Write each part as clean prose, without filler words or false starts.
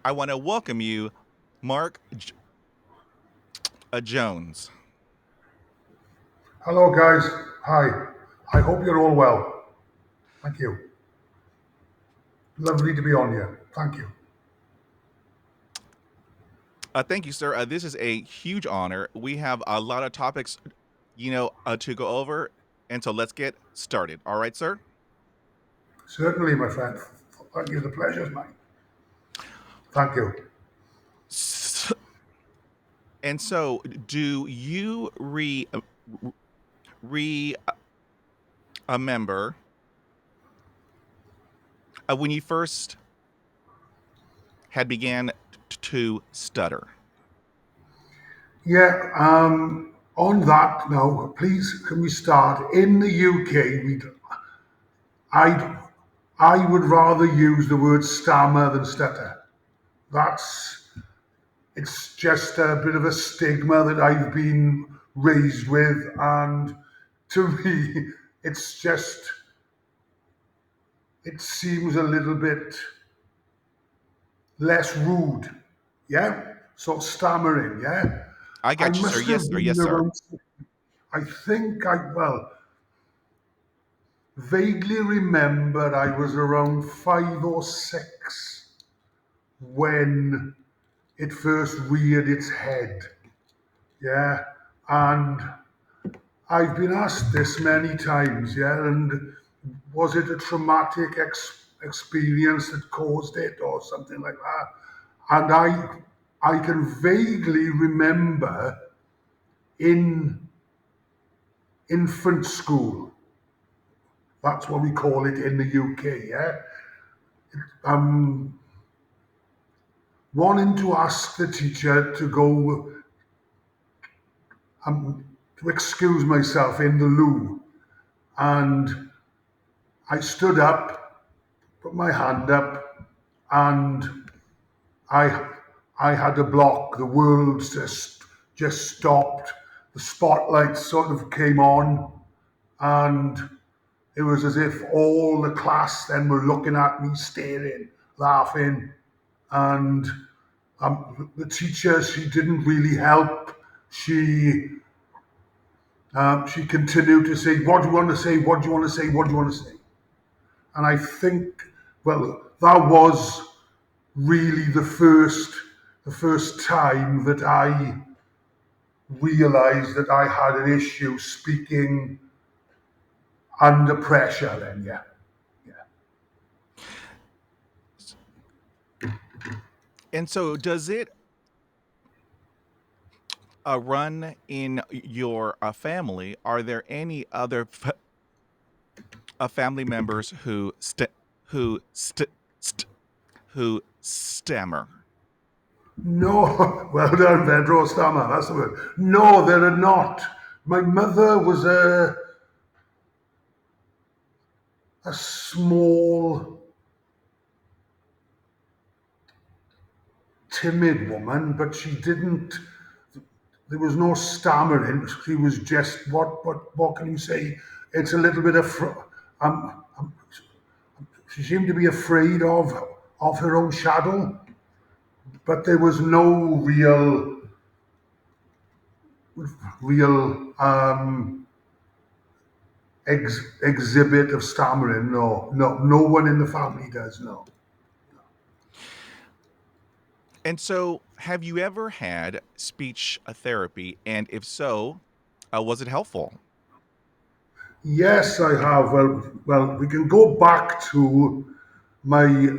I want to welcome you, Mark Jones. Hello, guys. Hi. I hope you're all well. Thank you. Lovely to be on here. Thank you. Thank you, sir. This is a huge honor. We have a lot of topics, to go over, and so let's get started. All right, sir. Certainly, my friend. Thank you. The pleasure's mine. Thank you. S- And so, do you re remember when you first had began to stutter? Yeah. On that now, please, can we start in the UK? I, I would rather use the word stammer than stutter. That's it's just a bit of a stigma that I've been raised with, and to me, it's just it seems a little bit less rude. Yeah. So stammering. Yeah. I I got you, sir. must Yes, have sir. been Yes, sir. around. I think well, vaguely remember I was around 5 or 6 when it first reared its head. Yeah. And I've been asked this many times. Yeah. And was it a traumatic experience that caused it or something like that? And I can vaguely remember in infant school. That's what we call it in the UK. Yeah, um, wanting to ask the teacher to go to excuse myself in the loo, and I stood up, put my hand up, and I I had a block. The world just stopped. The spotlight sort of came on, and it was as if all the class then were looking at me, staring, laughing, and the teacher, she didn't really help. She she continued to say, "What do you want to say? What do you want to say? What do you want to say?" And I think, well, that was really the first time that I realised that I had an issue speaking under pressure. Then, yeah, yeah. And so, does it run in your family? Are there any other family members who who stammer? No, well done, Pedro Stammer. That's the word. No, there are not. My mother was a small, timid woman, but she didn't. There was no stammering. She was just what can you say? It's a little bit of. She seemed to be afraid of her own shadow, but there was no real exhibit of stammering. No, no, no one in the family does. No. And so, have you ever had speech therapy? And if so, was it helpful? Yes, I have. Well, we can go back to my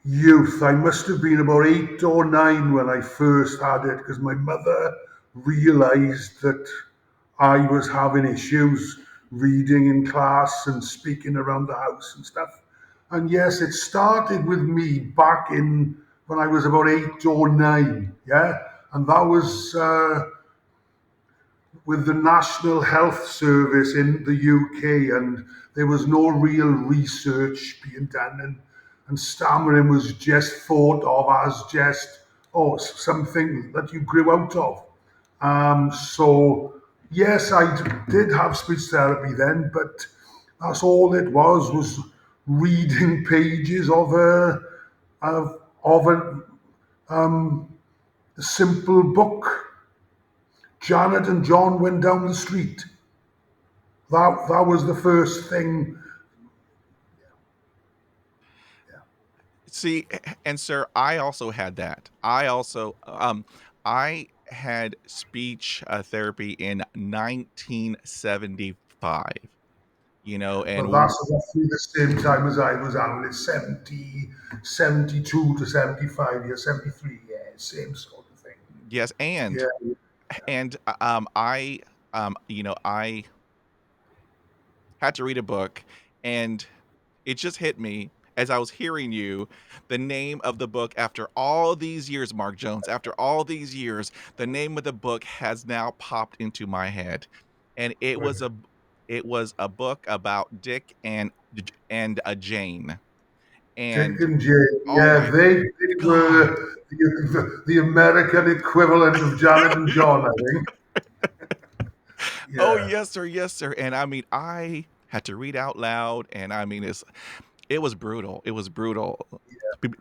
youth. I must have been about 8 or 9 when I first had it because my mother realized that I was having issues reading in class and speaking around the house and stuff. And yes, it started with me back in when I was about 8 or 9. Yeah. And that was with the National Health Service in the UK, and there was no real research being done, and stammering was just thought of as just something that you grew out of. So yes, did have speech therapy then, but that's all it was reading pages of a Um, a simple book. Janet and John went down the street. That was the first thing. See, and sir, I also had that. I had speech therapy in 1975. And Well, that's roughly the same time as I was having it, 70, 72 to 75, yeah, 73, yeah, same sort of thing. yes, Yeah, I had to read a book, and it just hit me as I was hearing you, the name of the book after all these years, Mark Jones, after all these years, the name of the book has now popped into my head. And right. it was a book about Dick and a Jane. Dick And and Jane, oh yeah, my they god. were the American equivalent of Janet and John, I think. Oh Yeah, yes, sir, yes, sir. And I mean, I had to read out loud, and I mean, it was brutal. It was brutal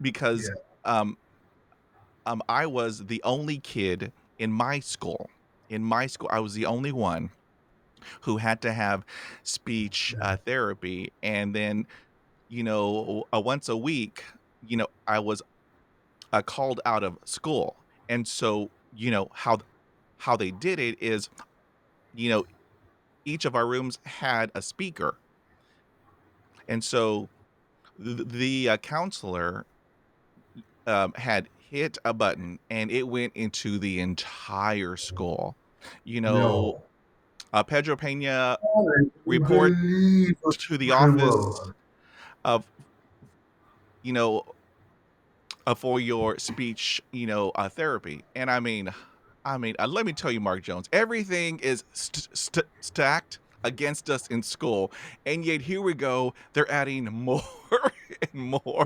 because yeah, um I was the only kid in my school. In my school, I was the only one who had to have speech therapy, and then once a week, I was called out of school, and so how they did it is, you know, each of our rooms had a speaker, and so the counselor had hit a button, and it went into the entire school. You know, no. Pedro Pena report Unbelievable to the office cruel. of you know for your speech therapy. And let me tell you, Mark Jones, everything is stacked against us in school, and yet here we go, they're adding more and more.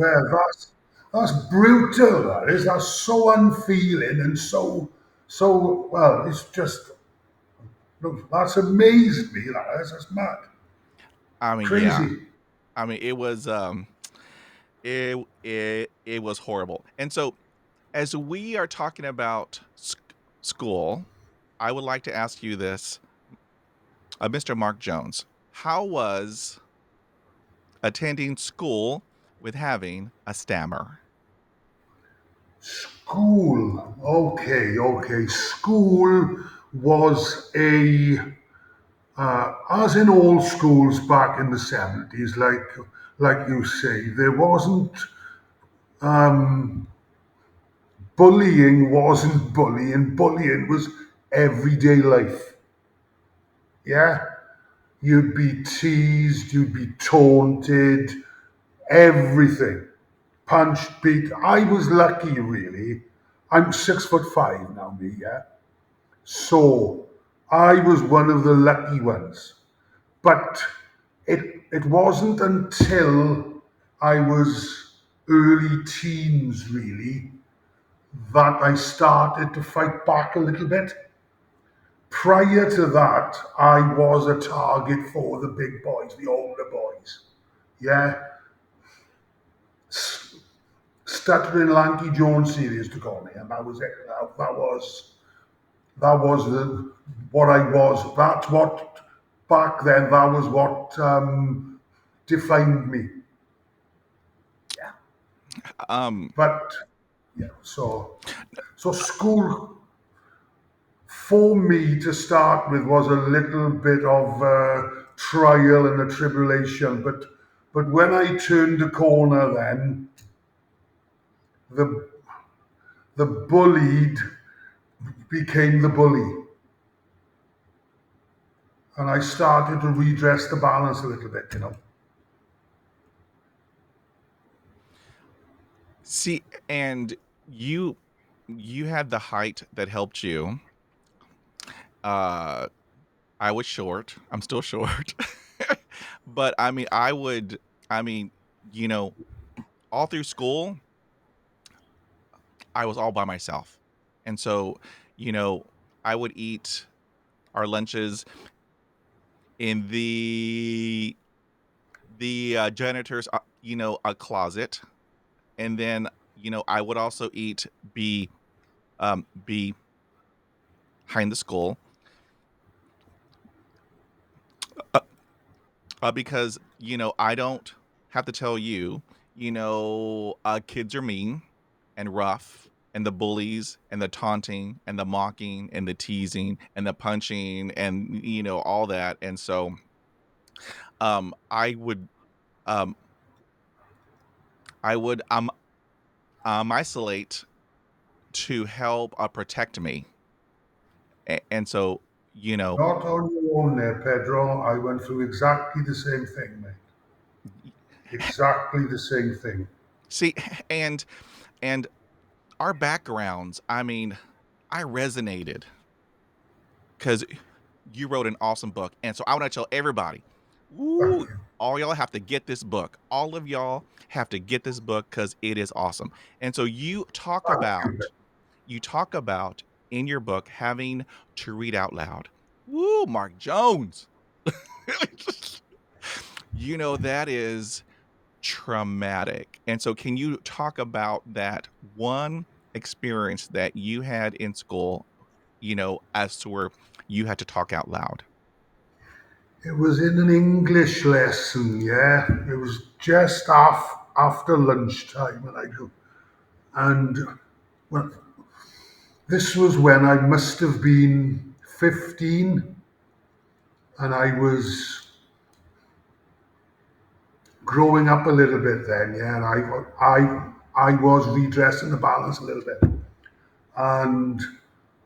Well, that's brutal. That is. That's so unfeeling and so. Well, it's just look, that's amazed me. That's mad, I mean, yeah. crazy. I mean, it was horrible. And so, as we are talking about school, I would like to ask you this, Mr. Mark Jones. How was attending school with having a stammer? School. Okay, okay. School was a as in all schools back in the 70s, like you say, there wasn't bullying. Wasn't bullying. Bullying was everyday life. Yeah, you'd be teased, you'd be taunted, everything. Punched, beat. I was lucky, really. I'm 6'5" now, me, yeah. So I was one of the lucky ones. But it wasn't until I was early teens, really, that I started to fight back a little bit. Prior to that, I was a target for the big boys, the older boys. Yeah, Stuttering Lanky Jones series to call me, and that was it. That was what I was. That's what back then. That was what defined me. Yeah, Um, but yeah. So school for me to start with was a little bit of a trial and a tribulation, but when I turned the corner, then the the bullied became the bully, and I started to redress the balance a little bit, you know. See, and you had the height that helped you. Uh, I was short. I'm still short. But I mean, you know, all through school, I was all by myself. And so, you know, I would eat our lunches in the janitor's, a closet. And then, I would also eat be be behind the school, uh, because I don't have to tell you, kids are mean and rough, and the bullies and the taunting and the mocking and the teasing and the punching and all that, and so I would um isolate to help protect me, and so you know Not on your own there, Pedro. I went through exactly the same thing, mate. Exactly the same thing. see and and our backgrounds, I mean, I resonated because you wrote an awesome book. And so I want to tell everybody, Thank woo, you. all y'all have to get this book. All of y'all have to get this book because it is awesome. And so Thank you. you talk about in your book having to read out loud. Woo, Mark Jones. That is traumatic. And so can you talk about that one experience that you had in school, as to where you had to talk out loud? It was in an English lesson, yeah. It was just after lunchtime, and well, this was when I must have been 15, and I was growing up a little bit then, yeah. And I was redressing the balance a little bit, and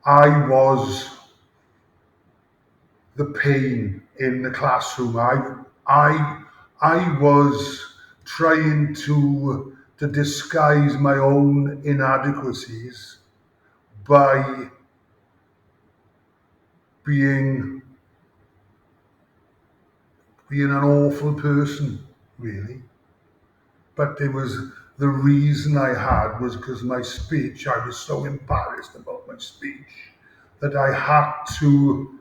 I was the pain in the classroom. I was trying to disguise my own inadequacies by being being an awful person, really. But it was the reason I had was because my speech. I was so embarrassed about my speech that I had to.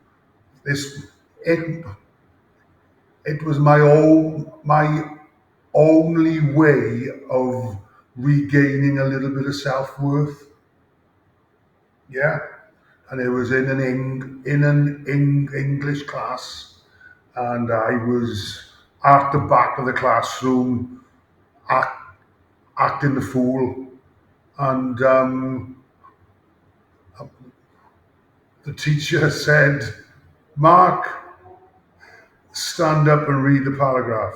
This it it was my only way of regaining a little bit of self worth. Yeah, and it was in an English class, and I was at the back of the classroom act, acting the fool, and the teacher said, "Mark, stand up and read the paragraph."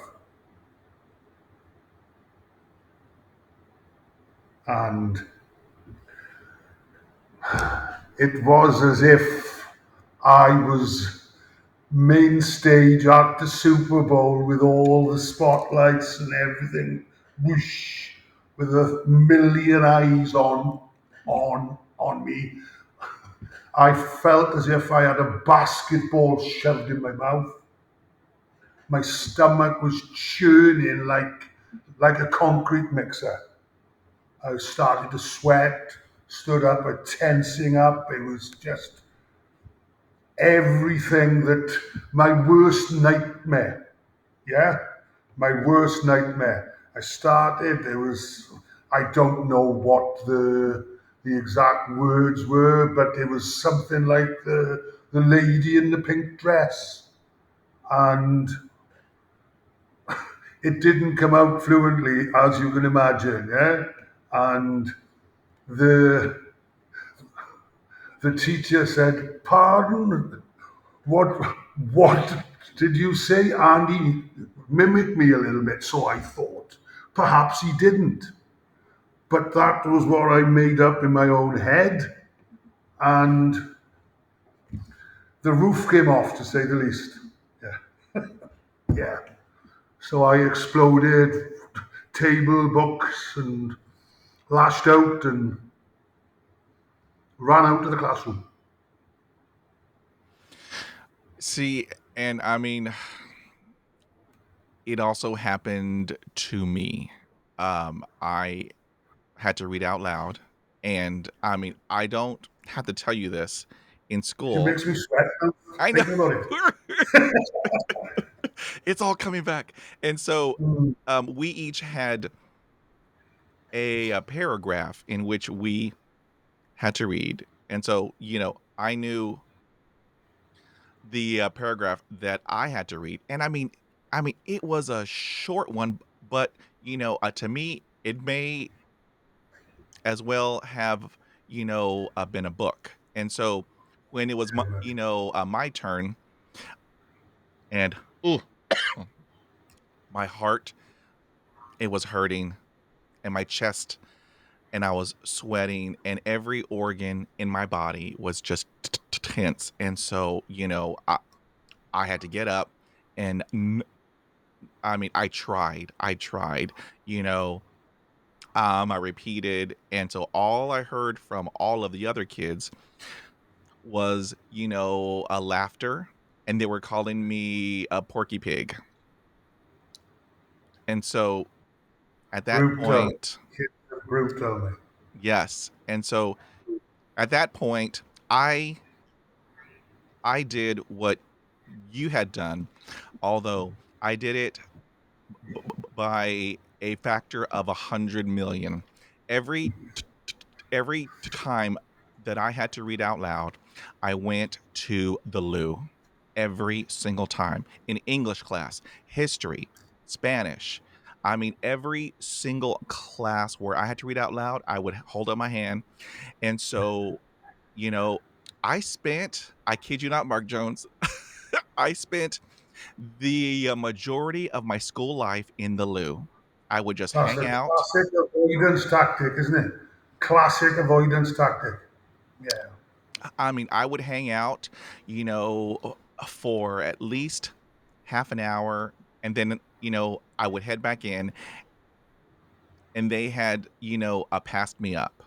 And it was as if I was main stage at the Super Bowl with all the spotlights and everything, whoosh, with a million eyes on me. I felt as if I had a basketball shoved in my mouth. My stomach was churning like a concrete mixer. I started to sweat, stood up, tensing up. It was just everything that my worst nightmare. Yeah, my worst nightmare. I don't know what the exact words were, but it was something like the lady in the pink dress, and it didn't come out fluently, as you can imagine. Yeah, and the the teacher said, "Pardon, what what did you say?" And he mimicked me a little bit, so I thought perhaps he didn't. But that was what I made up in my own head, and the roof came off, to say the least. Yeah, yeah. So I exploded, table, books, and lashed out and ran out of the classroom. See, and I mean, it also happened to me. I had to read out loud, and I mean, I don't have to tell you this. In It school, makes me sweat now, I know. thinking about it. It's all coming back. And so, Mm. we each had a paragraph in which we had to read. And so, I knew the paragraph that I had to read. And I mean, it was a short one, but to me, it may as well have been a book. And so when it was my turn, and ooh, my heart, it was hurting, and my chest, and I was sweating, and every organ in my body was just tense. And so I had to get up, and I mean, I tried, you know, I repeated, and so all I heard from all of the other kids was, a laughter, and they were calling me a porky pig. And so at that Brutal. point, Kids are brutal, mate. yes. And so at that point, I I did what you had done, although I did it by a factor of 100 million. Every every time that I had to read out loud, I went to the loo. Every single time in English class, history, Spanish. I mean, every single class where I had to read out loud, I would hold up my hand. And so, you know, I kid you not, Mark Jones, I spent the majority of my school life in the loo. I would just That's hang a out. classic avoidance tactic, isn't it? Classic avoidance tactic. Yeah. I mean, I would hang out, for at least half an hour, and then, I would head back in, and they had, passed me up.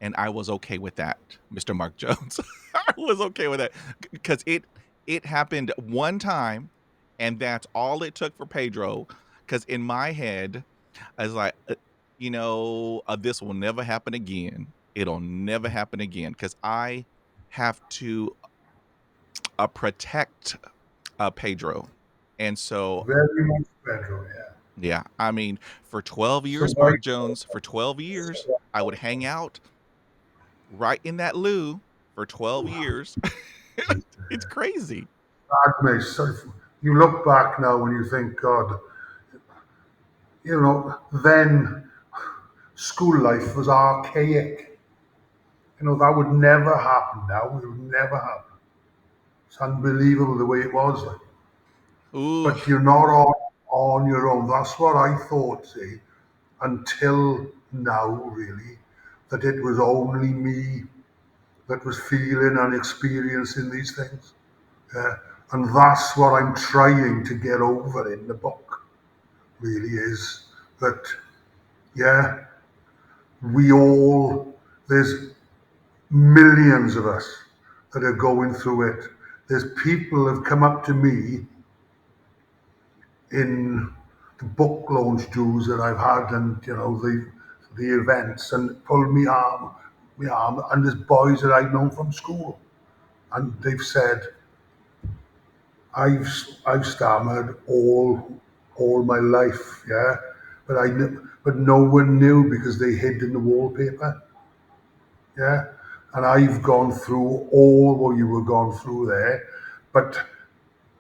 And I was okay with that, Mr. Mark Jones. I was okay with that because it happened one time, and that's all it took for Pedro. Because in my head, I was like, this will never happen again. It'll never happen again because I have to protect Pedro. And so, Very much better, yeah. yeah, I mean, for 12 So years, why Mark Jones, for 12 years, I would hang out right in that loo for 12 years. It's crazy. madness? So if you look back now and you think, God, then school life was archaic. That would never happen now. It would never happen. It's unbelievable the way it was. Like. Ooh, But you're not on your own. That's what I thought, see, until now, really, that it was only me that was feeling and experiencing these things. Yeah. And that's what I'm trying to get over in the book, really, is that, yeah, we all, there's millions of us that are going through it. There's people have come up to me in the book launch dues that I've had, and the events, and pulled me arm, and there's boys that I've known from school, and they've said, I've stammered all my life, yeah, but no one knew because they hid in the wallpaper, yeah, and I've gone through all what you were gone through there, but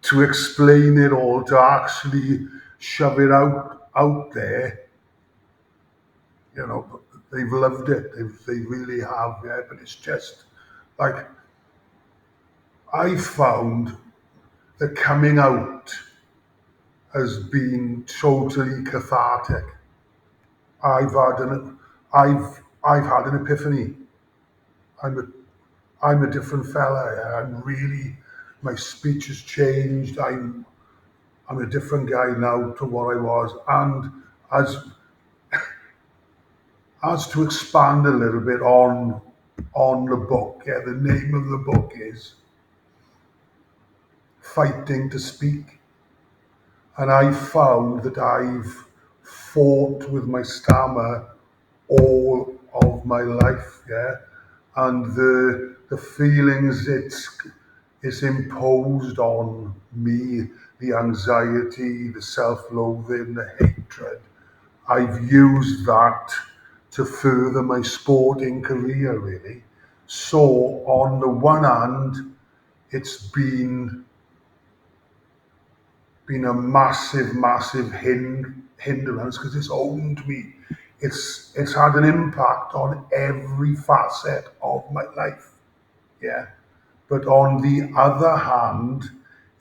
to explain it all, to actually shove it out there, they've loved it. They really have, yeah. But it's just like I found that coming out has been totally cathartic. I've had an I've had an epiphany. I'm I'm a different fella. Yeah. I'm really my speech has changed. I'm a different guy now to what I was. And as as to expand a little bit on the book, yeah, the name of the book is Fighting to Speak. And I found that I've fought with my stammer all of my life, yeah. And the feelings it's imposed on me, the anxiety, the self-loathing, the hatred, I've used that to further my sporting career, really. So, on the one hand, it's been a massive, massive hindrance because it's owned me. It's had an impact on every facet of my life. Yeah. But on the other hand,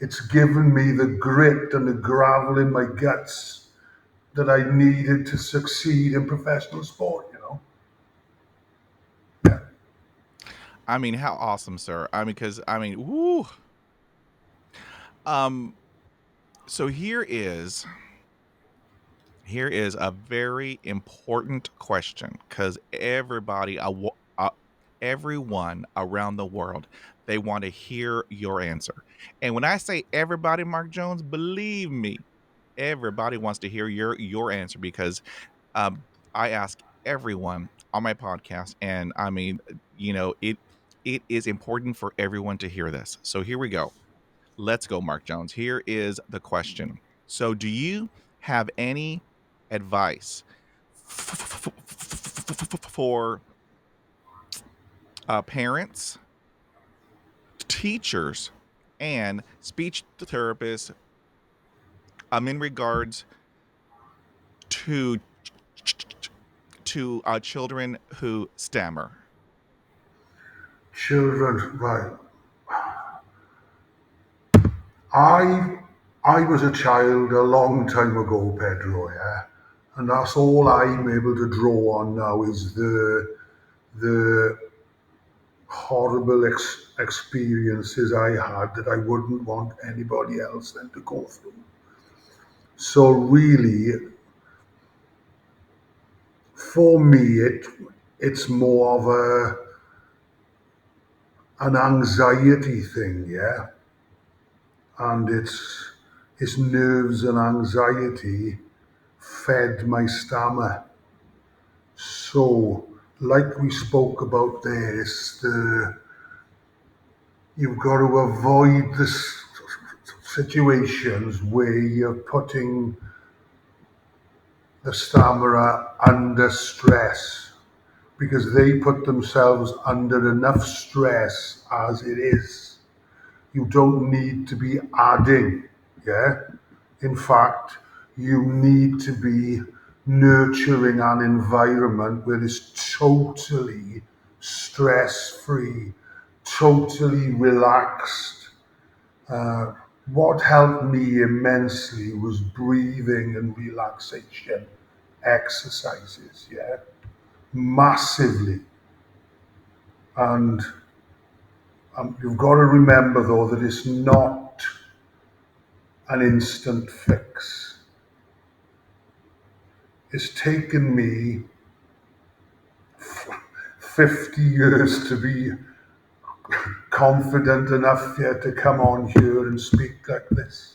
it's given me the grit and the gravel in my guts that I needed to succeed in professional sport, you know? Yeah. I mean, how awesome, sir. I mean, because I mean, woo. Um, so here is a very important question because everyone around the world, they want to hear your answer. And when I say everybody, Mark Jones, believe me, everybody wants to hear your answer because um, I ask everyone on my podcast, and I mean, it is important for everyone to hear this. So here we go. Let's go, Mark Jones. Here is the question. So, do you have any advice for parents, teachers, and speech therapists in regards to children who stammer? Children, right. I I was a child a long time ago, Pedro, yeah. And that's all I'm able to draw on now is the horrible experiences I had that I wouldn't want anybody else then to go through. So really, for me, it's more of an anxiety thing, yeah, and it's nerves and anxiety fed my stammer. So, like we spoke about there, it's you've got to avoid the situations where you're putting the stammerer under stress because they put themselves under enough stress as it is. You don't need to be adding, yeah? In fact, you need to be nurturing an environment where it's totally stress free, totally relaxed. Uh, what helped me immensely was breathing and relaxation exercises, yeah, massively. And you've got to remember, though, that it's not an instant fix. It's taken me 50 years to be confident enough yet to come on here and speak like this.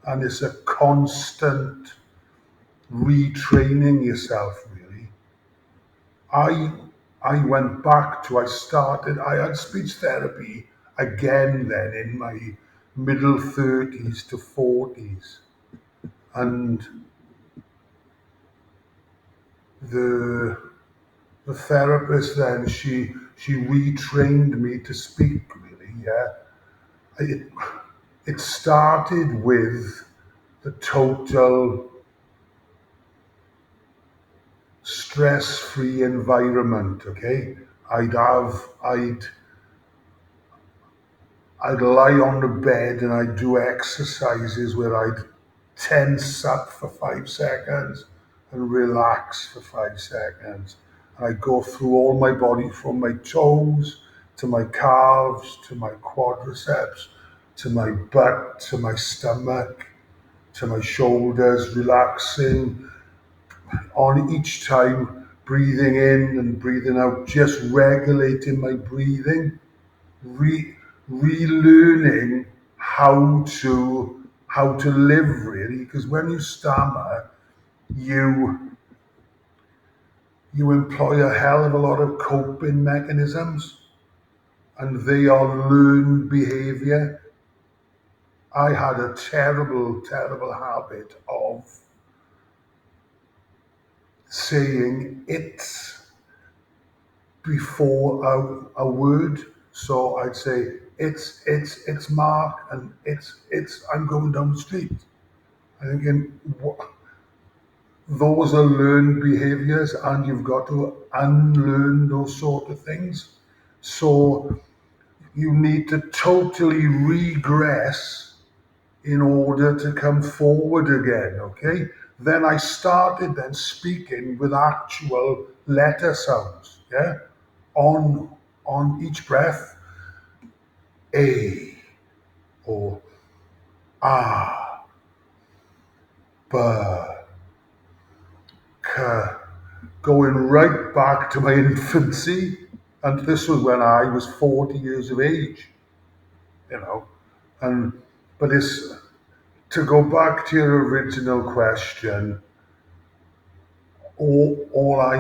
And it's a constant retraining yourself, really. I I went back to I had speech therapy again then in my middle 30s to 40s. And the the therapist then she retrained me to speak really, yeah. It it started with the total stress-free environment, okay? I'd lie on the bed and I'd do exercises where I'd tense up for 5 seconds and relax for 5 seconds. And I'd go through all my body from my toes to my calves to my quadriceps to my butt to my stomach to my shoulders, relaxing on each time, breathing in and breathing out, just regulating my breathing re- relearning how to live really because when you stammer you employ a hell of a lot of coping mechanisms and they are learned behavior. I had a terrible habit of saying it's before a word. So I'd say it's Mark, and it's I'm going down the street. I think those are learned behaviors, and you've got to unlearn those sort of things. So you need to totally regress in order to come forward again. Okay. Then I started then speaking with actual letter sounds. Yeah. On on each breath, a or ah, b, k, going right back to my infancy. And this was when I was 40 years of age, you know. And but it's to go back to your original question, all I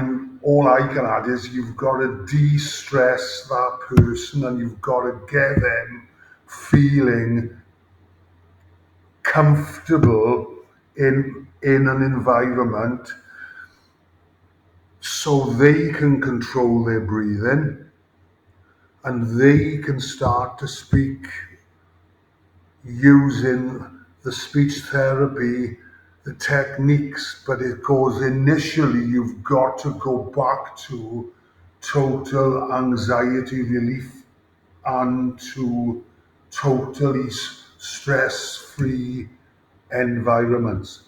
can add is you've got to de-stress that person, and you've got to get them feeling comfortable in an environment so they can control their breathing, and they can start to speak using the speech therapy, the techniques. But it goes initially, you've got to go back to total anxiety relief and to totally stress free environments.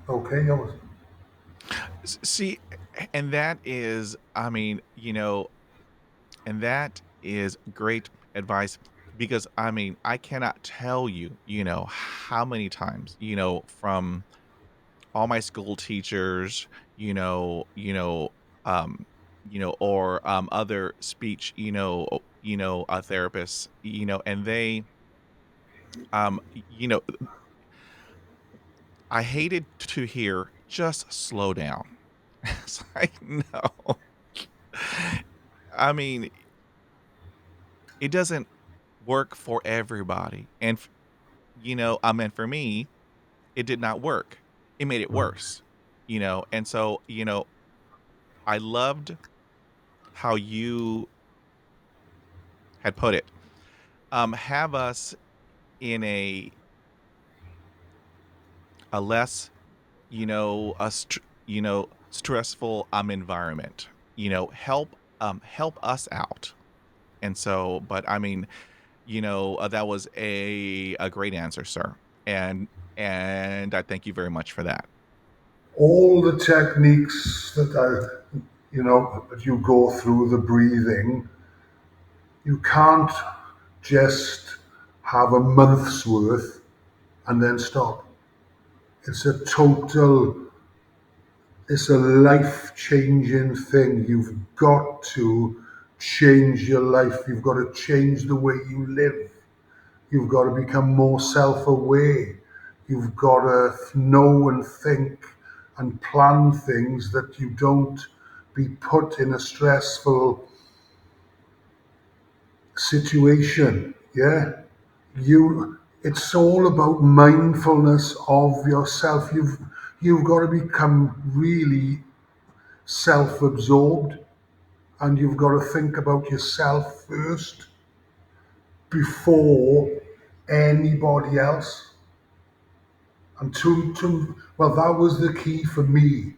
Okay, See, and that is, I mean, and that is great advice because I mean, I cannot tell you, how many times, from all my school teachers, um, or other speech, therapists, and they, I hated to hear just slow down. It's like, no. I mean, it doesn't work for everybody. And, I mean, for me, it did not work. It made it worse, And so, I loved how you had put it. Have us in a less, stressful environment. Help us out. And so, but I mean, that was a great answer, sir. And I thank you very much for that. all the techniques that you go through, the breathing, you can't just have a month's worth and then stop. It's a total, it's a life changing thing. You've got to change your life. You've got to change the way you live. You've got to become more self aware. You've got to know and think and plan things that you don't be put in a stressful situation. Yeah. It's all about mindfulness of yourself. You've got to become really self-absorbed, and you've got to think about yourself first before anybody else. And well, that was the key for me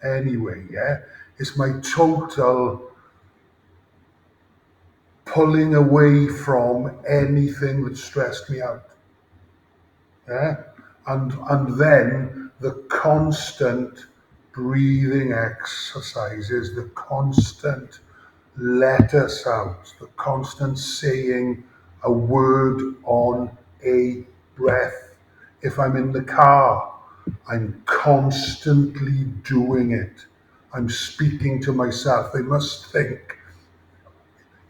anyway. Yeah, it's my total pulling away from anything that stressed me out. Yeah, and then the constant breathing exercises, the constant letter sounds, the constant saying a word on a breath. If I'm in the car, I'm constantly doing it. I'm speaking to myself. They must think,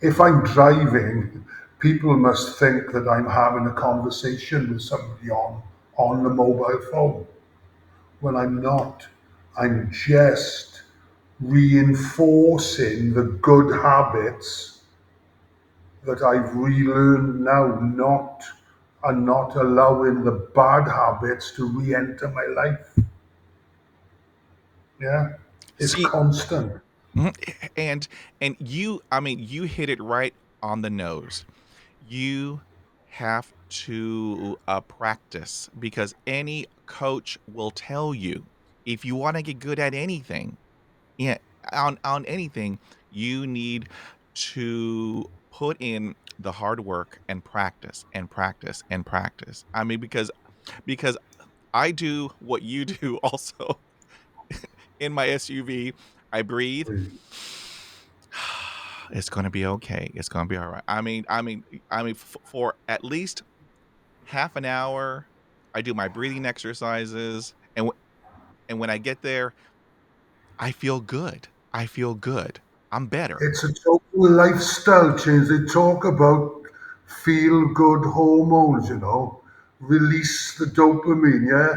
if I'm driving, people must think that I'm having a conversation with somebody on the mobile phone when I'm not. I'm just reinforcing the good habits that I've relearned now, not and not allowing the bad habits to re-enter my life. Yeah, it's See, constant. mhm, and you, I mean, you hit it right on the nose. You have to practice, because any coach will tell you, if you want to get good at anything, yeah, on anything, you need to put in the hard work and practice and practice and practice. I mean, because I do what you do also. In my SUV, I breathe. It's gonna be okay. It's gonna be all right. For at least half an hour, I do my breathing exercises, and when I get there, I feel good. I feel good. I'm better. It's a total lifestyle change. They talk about feel good hormones, release the dopamine, yeah?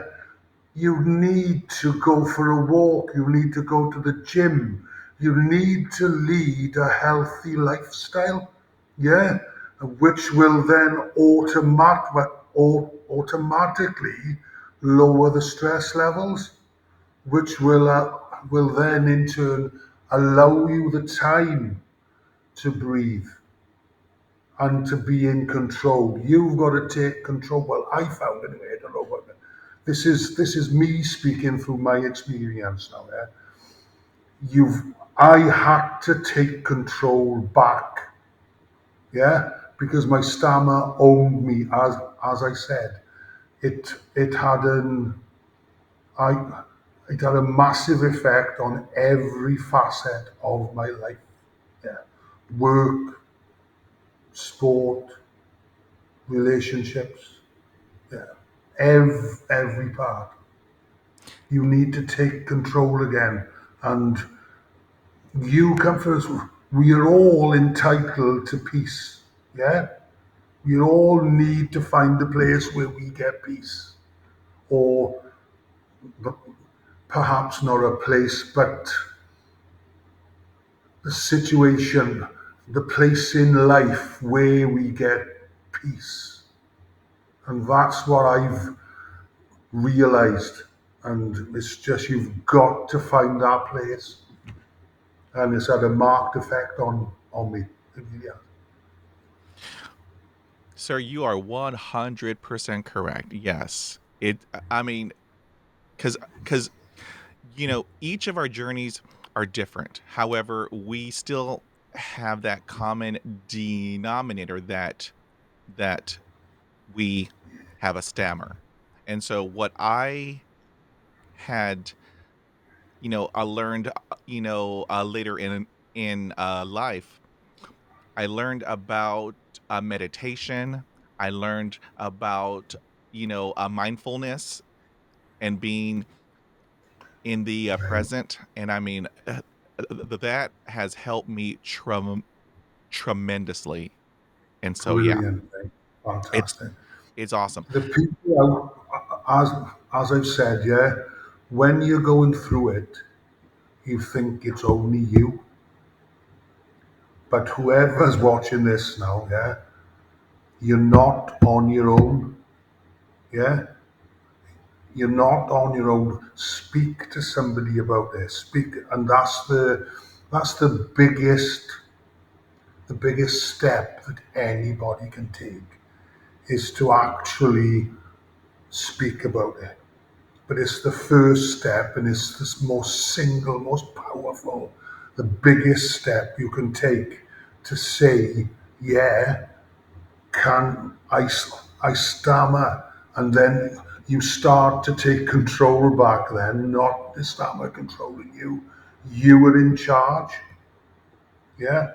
You need to go for a walk. You need to go to the gym. You need to lead a healthy lifestyle, yeah? Which will then automatically lower the stress levels, which will then in turn allow you the time to breathe and to be in control. You've got to take control. Well, I found anyway. I don't know what. This is me speaking through my experience now. Yeah? I had to take control back. Yeah, because my stammer owned me. As I said, it had an I it had a massive effect on every facet of my life. Yeah, work, sport, relationships. Yeah, every part. You need to take control again, and you come first. We are all entitled to peace. Yeah, we all need to find a place where we get peace, or perhaps not a place, but the situation, the place in life where we get peace. And that's what I've realized. And it's just you've got to find that place. And it's had a marked effect on me. It really has. Sir, you are 100% correct. Yes. I mean, cuz each of our journeys are different. However, we still have that common denominator, that we have a stammer. And so what I had, I learned, later in life, I learned about meditation. I learned about, mindfulness and being in the Right. present. And I mean, that has helped me tremendously. And so, yeah, Brilliant. Right? it's Fantastic. it's awesome. The people as I've said, yeah, when you're going through it, you think it's only you. But whoever's watching this now, yeah, you're not on your own. Yeah. You're not on your own. Speak to somebody about this. Speak, and that's the biggest step that anybody can take is to actually speak about it. But it's the first step, and it's the most powerful, the biggest step you can take to say, yeah, can I stammer, and then you start to take control back. Then not the stammer controlling you. You are in charge. Yeah,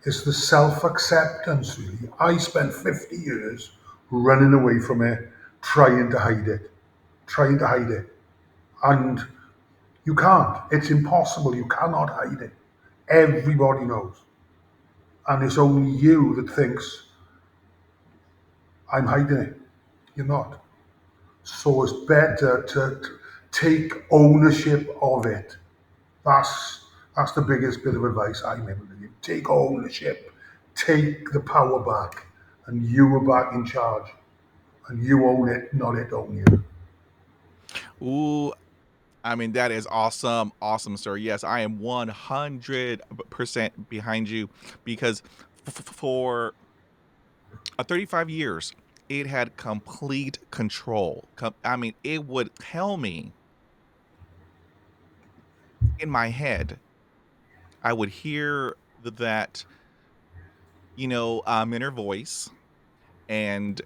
it's the self-acceptance. Really, I spent 50 years running away from it, trying to hide it, and you can't. It's impossible. You cannot hide it. Everybody knows, and it's only you that thinks I'm hiding it. You're not. So it's better to take ownership of it. That's the biggest bit of advice I'm able to give. Take ownership, take the power back, and you are back in charge. and you own it, not it own you. Ooh, I mean, that is awesome, awesome, sir. Yes, I am 100% behind you because for 35 years, it had complete control. I mean, it would tell me in my head, I would hear that, inner voice, and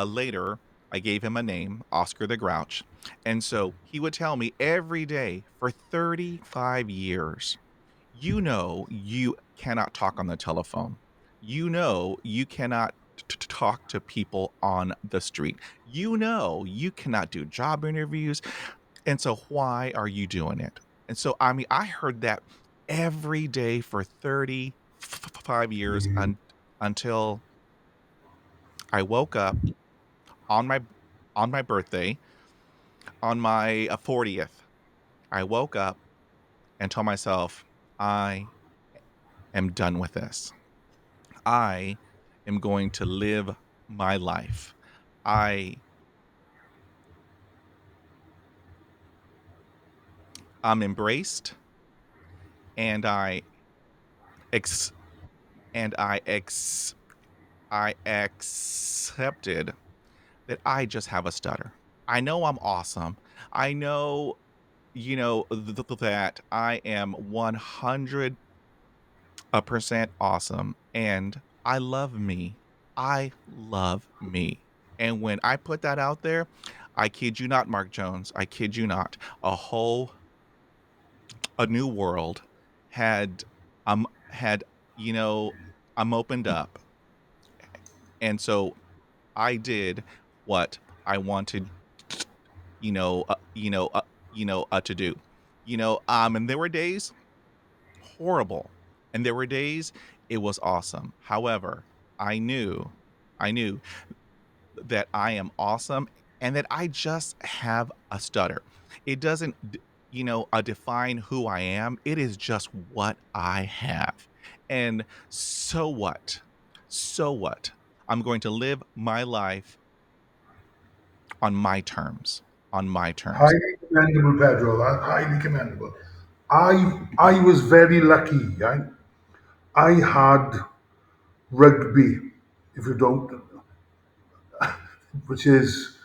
later I gave him a name, Oscar the Grouch, and so he would tell me every day for 35 years, you cannot talk on the telephone. You cannot talk to people on the street. You cannot do job interviews. And so why are you doing it? And so, I mean, I heard that every day for 35 years until I woke up on my birthday, on my 40th. I woke up and told myself, I am done with this. I am going to live my life. I am embraced, and ex and I accepted that I just have a stutter. I know I'm awesome. I know, that I am 100% awesome, and I love me. I love me. And when I put that out there, I kid you not, Mark Jones, I kid you not, a new world had, I'm opened up. And so I did what I wanted, you know, uh, you know, uh, to do. And there were days horrible, and there were days it was awesome. However, I knew that I am awesome and that I just have a stutter. It doesn't, define who I am. It is just what I have. And so what? So what? I'm going to live my life on my terms. On my terms. Highly commendable, Pedro. Highly commendable. I was very lucky. I had rugby, if you don't, which is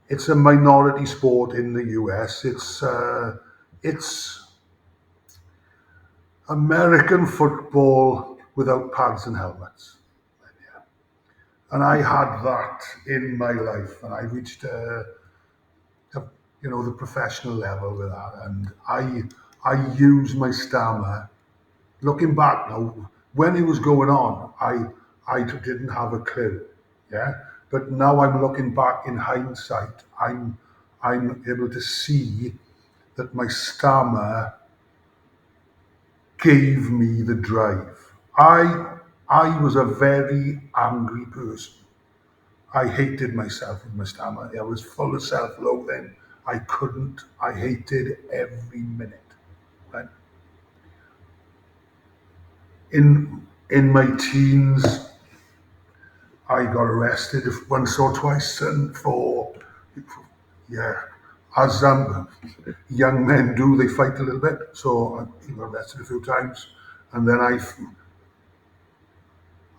it's a minority sport in the US. It's American football without pads and helmets, and I had that in my life, and I reached a the professional level with that, and I use my stammer. Looking back now, when it was going on, I didn't have a clue, yeah. But now I'm looking back in hindsight, I'm able to see that my stammer gave me the drive. I was a very angry person. I hated myself with my stammer. I was full of self-loathing. I couldn't. I hated every minute. Right? In my teens, I got arrested once or twice, and yeah, as young men do, they fight a little bit. So I got arrested a few times, and then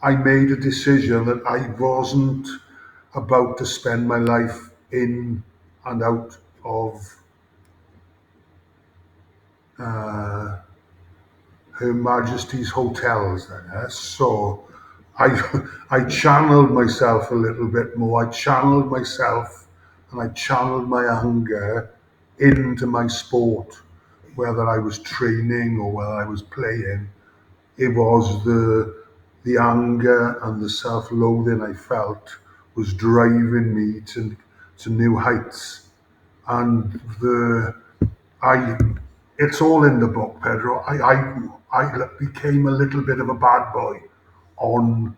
I made a decision that I wasn't about to spend my life in and out of uh, Her Majesty's hotels. Then, so I I channeled myself a little bit more. I channeled myself, and I channeled my anger into my sport, whether I was training or whether I was playing. It was the anger and the self-loathing I felt was driving me to new heights. And the I it's all in the book, Pedro. I became a little bit of a bad boy on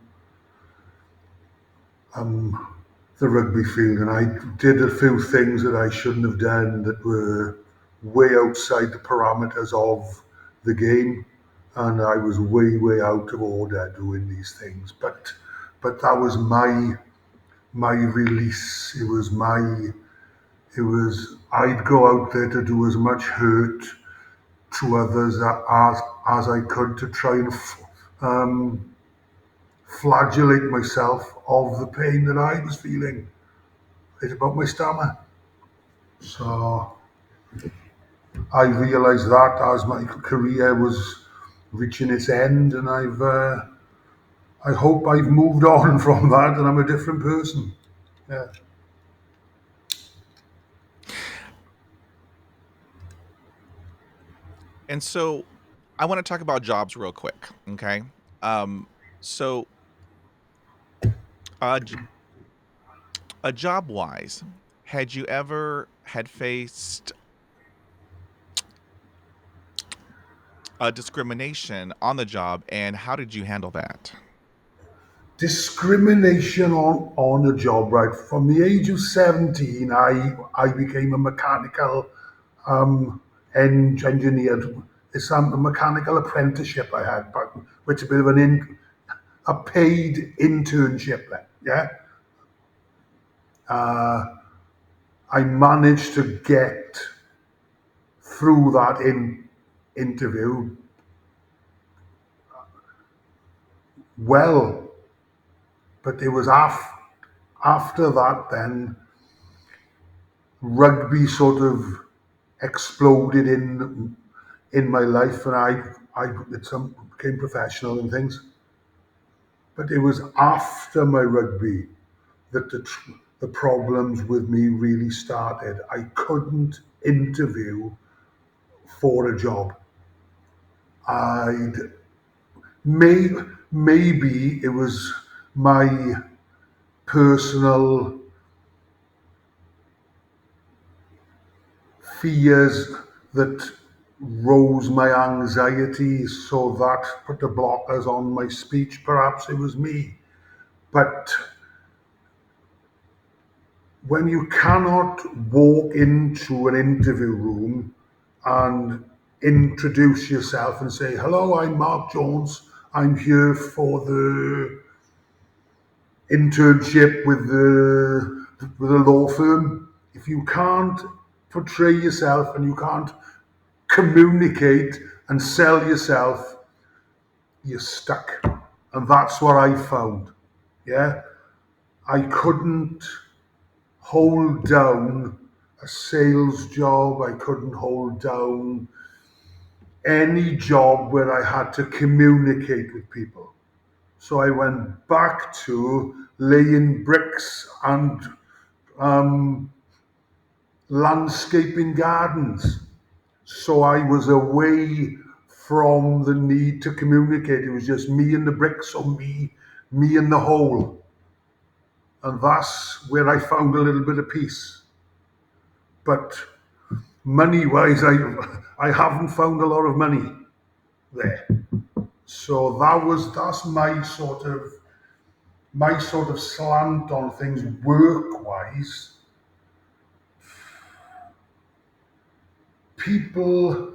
the rugby field, and I did a few things that I shouldn't have done that were way outside the parameters of the game, and I was way out of order doing these things. but that was my release. It was I'd go out there to do as much hurt to others as I could to try and um, flagellate myself of the pain that I was feeling. It's about my stammer. So I realised that as my career was reaching its end, and I hope I've moved on from that, and I'm a different person. Yeah. And so I want to talk about jobs real quick. Okay. Um, so uh, j- job wise, had you ever had faced discrimination on the job, and how did you handle that? Discrimination on a job, right? From the age of 17, I became a mechanical um, engineer. It's a mechanical apprenticeship I had, but which is a bit of a paid internship. Then, yeah, I managed to get through that interview well, but it was after that then rugby sort of exploded in my life, and I did some became professional and things. But it was after my rugby that the problems with me really started. I couldn't interview for a job. I'd may, maybe it was my personal fears that rose my anxiety, so that put the blockers on my speech. Perhaps it was me. But when you cannot walk into an interview room and introduce yourself and say, "Hello, I'm Mark Jones. I'm here for the internship with the law firm." If you can't portray yourself and you can't communicate and sell yourself, you're stuck. And that's what I found. Yeah. I couldn't hold down a sales job. I couldn't hold down any job where I had to communicate with people. So I went back to laying bricks and um, landscaping gardens. So I was away from the need to communicate. It was just me and the bricks, or me and the hole. And that's where I found a little bit of peace. But money wise, I haven't found a lot of money there. So that's my sort of slant on things work wise. People,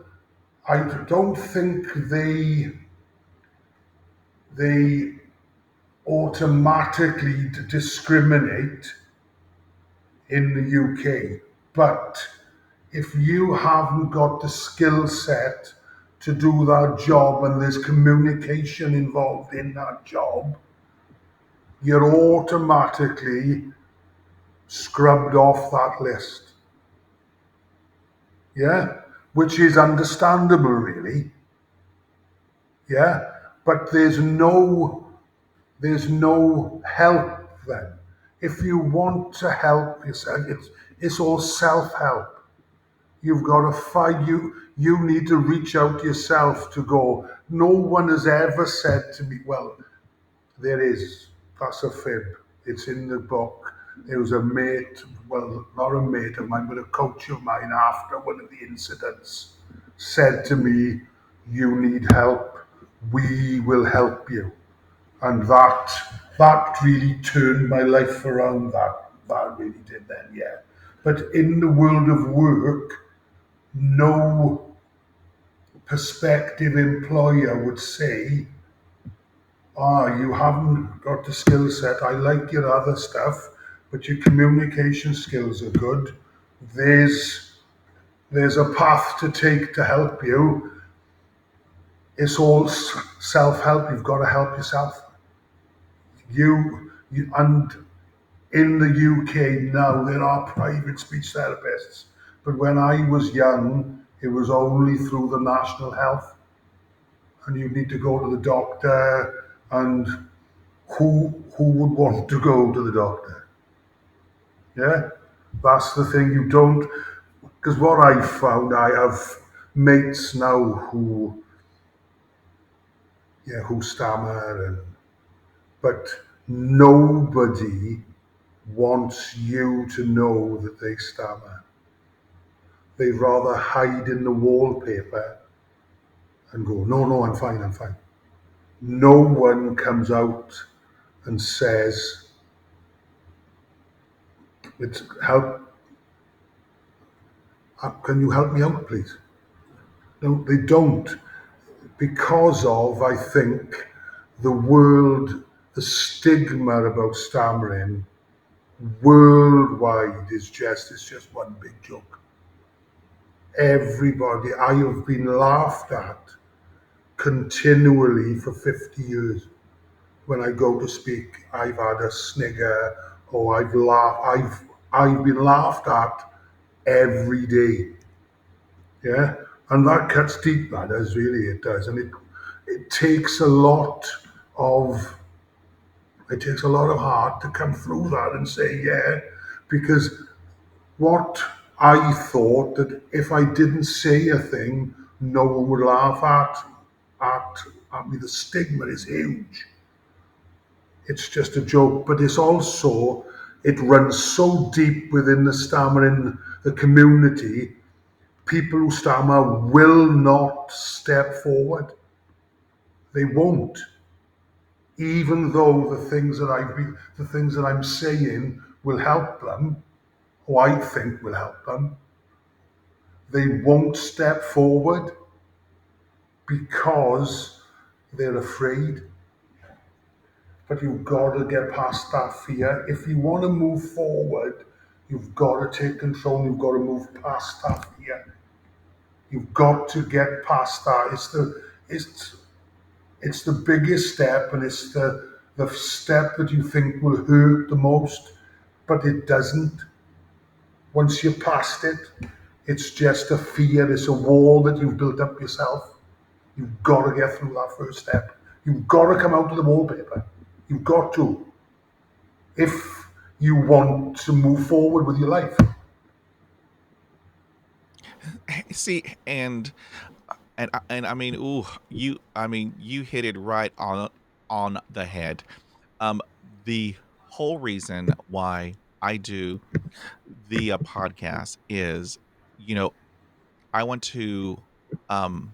I don't think they automatically discriminate in the UK. But if you haven't got the skill set to do that job and there's communication involved in that job, you're automatically scrubbed off that list. Yeah, which is understandable, really. Yeah, but there's no help then. If you want to help yourself, it's all self-help. You've got to find you need to reach out yourself to go. No one has ever said to me, well, there is. That's a fib. It's in the book. There was a mate, well, not a mate of mine, but a coach of mine after one of the incidents said to me, "You need help. We will help you." And that really turned my life around. That really did then, yeah. But in the world of work, no prospective employer would say You haven't got the skill set. I like your other stuff, but your communication skills are good. There's there's a path to take to help you. It's all self-help. You've got to help yourself. And in the UK now, there are private speech therapists, but when I was young, it was only through the National Health, and you need to go to the doctor. And who would want to go to the doctor? Yeah, that's the thing. You don't, because what I found, I have mates now who stammer, but nobody wants you to know that they stammer. They'd rather hide in the wallpaper and go, no, no, I'm fine, I'm fine. No one comes out and says, it's help, can you help me out, please? No, they don't, because of, I think, the world, the stigma about stammering worldwide is just one big joke. Everybody, I have been laughed at continually for 50 years. When I go to speak, I've had a snigger, or I've been laughed at every day. Yeah, and that cuts deep. That does, really, it does, and it takes a lot of it takes a lot of heart to come through that and say yeah, because what I thought that if I didn't say a thing, no one would laugh at at me. The stigma is huge. It's just a joke, but it's also, it runs so deep within the stammering the community. People who stammer will not step forward. They won't, even though the things that I'm saying will help them, or I think will help them. They won't step forward because they're afraid. But you've got to get past that fear. If you want to move forward, you've got to take control. You've got to move past that fear. You've got to get past that. It's it's the biggest step, and it's the step that you think will hurt the most, but it doesn't. Once you're past it, it's just a fear. It's a wall that you've built up yourself. You've got to get through that first step. You've got to come out of the wallpaper. You've got to, if you want to move forward with your life. See, and I mean, ooh, you hit it right on the head. Um, the whole reason why I do the podcast is, you know, I want to, um,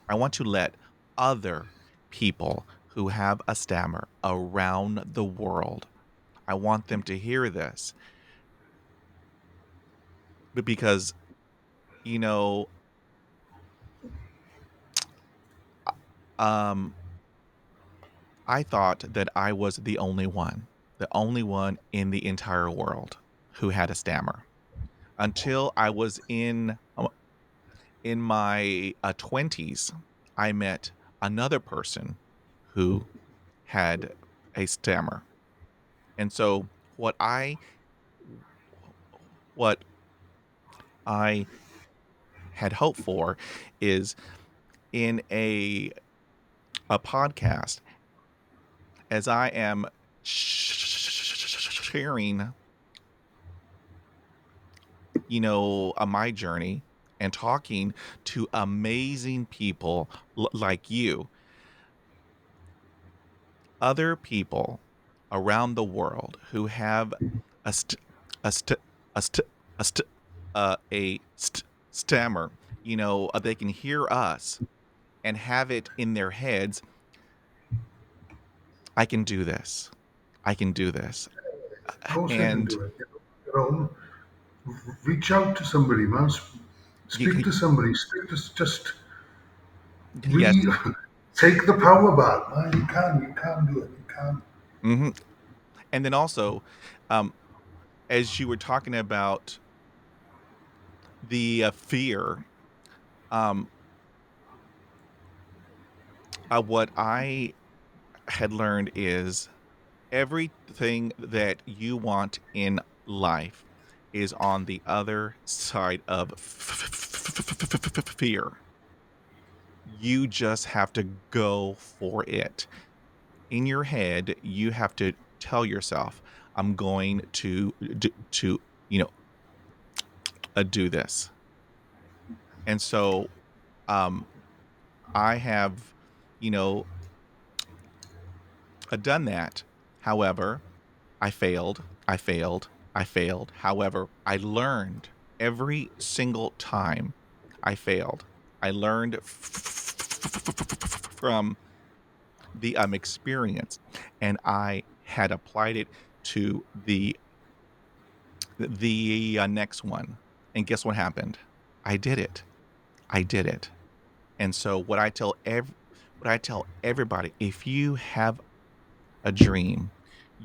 I want to let other people who have a stammer around the world. I want them to hear this, but because you know, um, I thought that I was the only one in the entire world who had a stammer until I was in my 20s. I met another person who had a stammer. And so what I had hoped for is in a podcast, as I am sharing, my journey and talking to amazing people like you, other people around the world who have a st- a st- a st- a st- stammer, they can hear us and have it in their heads. I can do this. I can do this. Of course they can And do it. Reach out to somebody, man. y- Speak y- to somebody. Speak to just yes, read. Take the power back, man. You can do it. You can. Hmm. And then also, um, as you were talking about the fear, um, what I had learned is everything that you want in life is on the other side of fear. You just have to go for it. In your head, you have to tell yourself, "I'm going to you know do this." And so, um, I have, you know, done that. However, I failed, I failed, I failed. However, I learned every single time I failed. I learned from the experience, and I had applied it to the next one. And guess what happened? I did it. I did it. And so what I tell everybody, if you have a dream,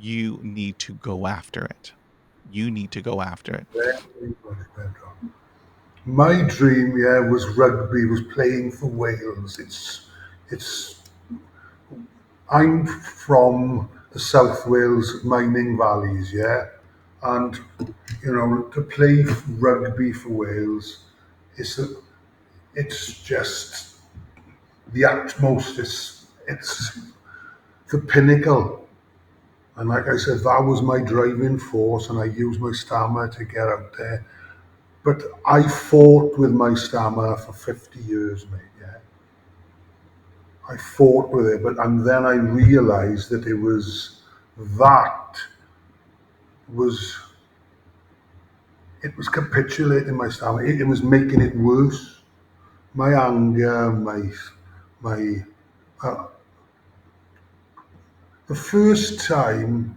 you need to go after it. You need to go after it. Very much better. My dream, yeah, was rugby. Was playing for Wales. It's. I'm from the South Wales mining valleys, yeah, and to play rugby for Wales, it's a, it's just the utmost. It's the pinnacle. And like I said, that was my driving force, and I used my stammer to get out there. But I fought with my stammer for 50 years, mate. Yeah, I fought with it, and then I realised that that was it was capitulating my stammer. It was making it worse. My anger, my uh, the first time.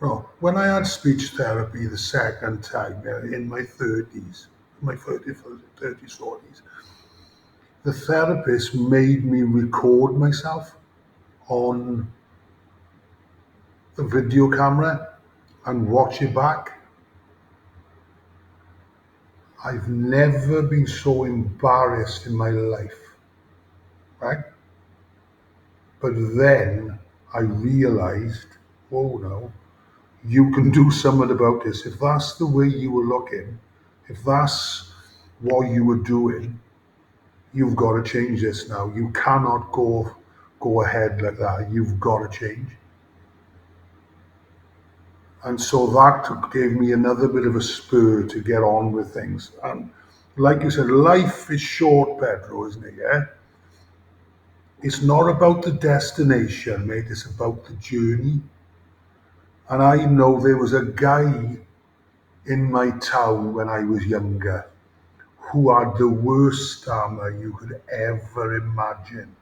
Well, when I had speech therapy the second time, in my 30s, my 30s, 40s, the therapist made me record myself on the video camera and watch it back. I've never been so embarrassed in my life, right? But then I realized, oh no, you can do something about this. If that's the way you were looking, if that's what you were doing, you've got to change this now. You cannot go ahead like that. You've got to change. And so that gave me another bit of a spur to get on with things. And like you said, life is short, Pedro, isn't it? Yeah. It's not about the destination, mate. It's about the journey. And I know there was a guy in my town when I was younger who had the worst stammer you could ever imagine.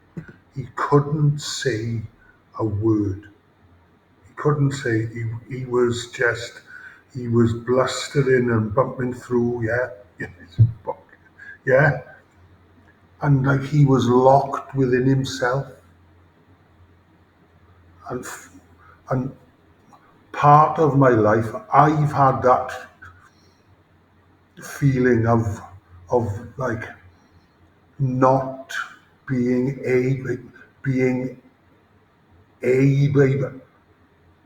He couldn't say a word. He couldn't say. He was just. He was blustering and bumping through. Yeah, yeah, and like he was locked within himself. And and part of my life, I've had that feeling of like not being being able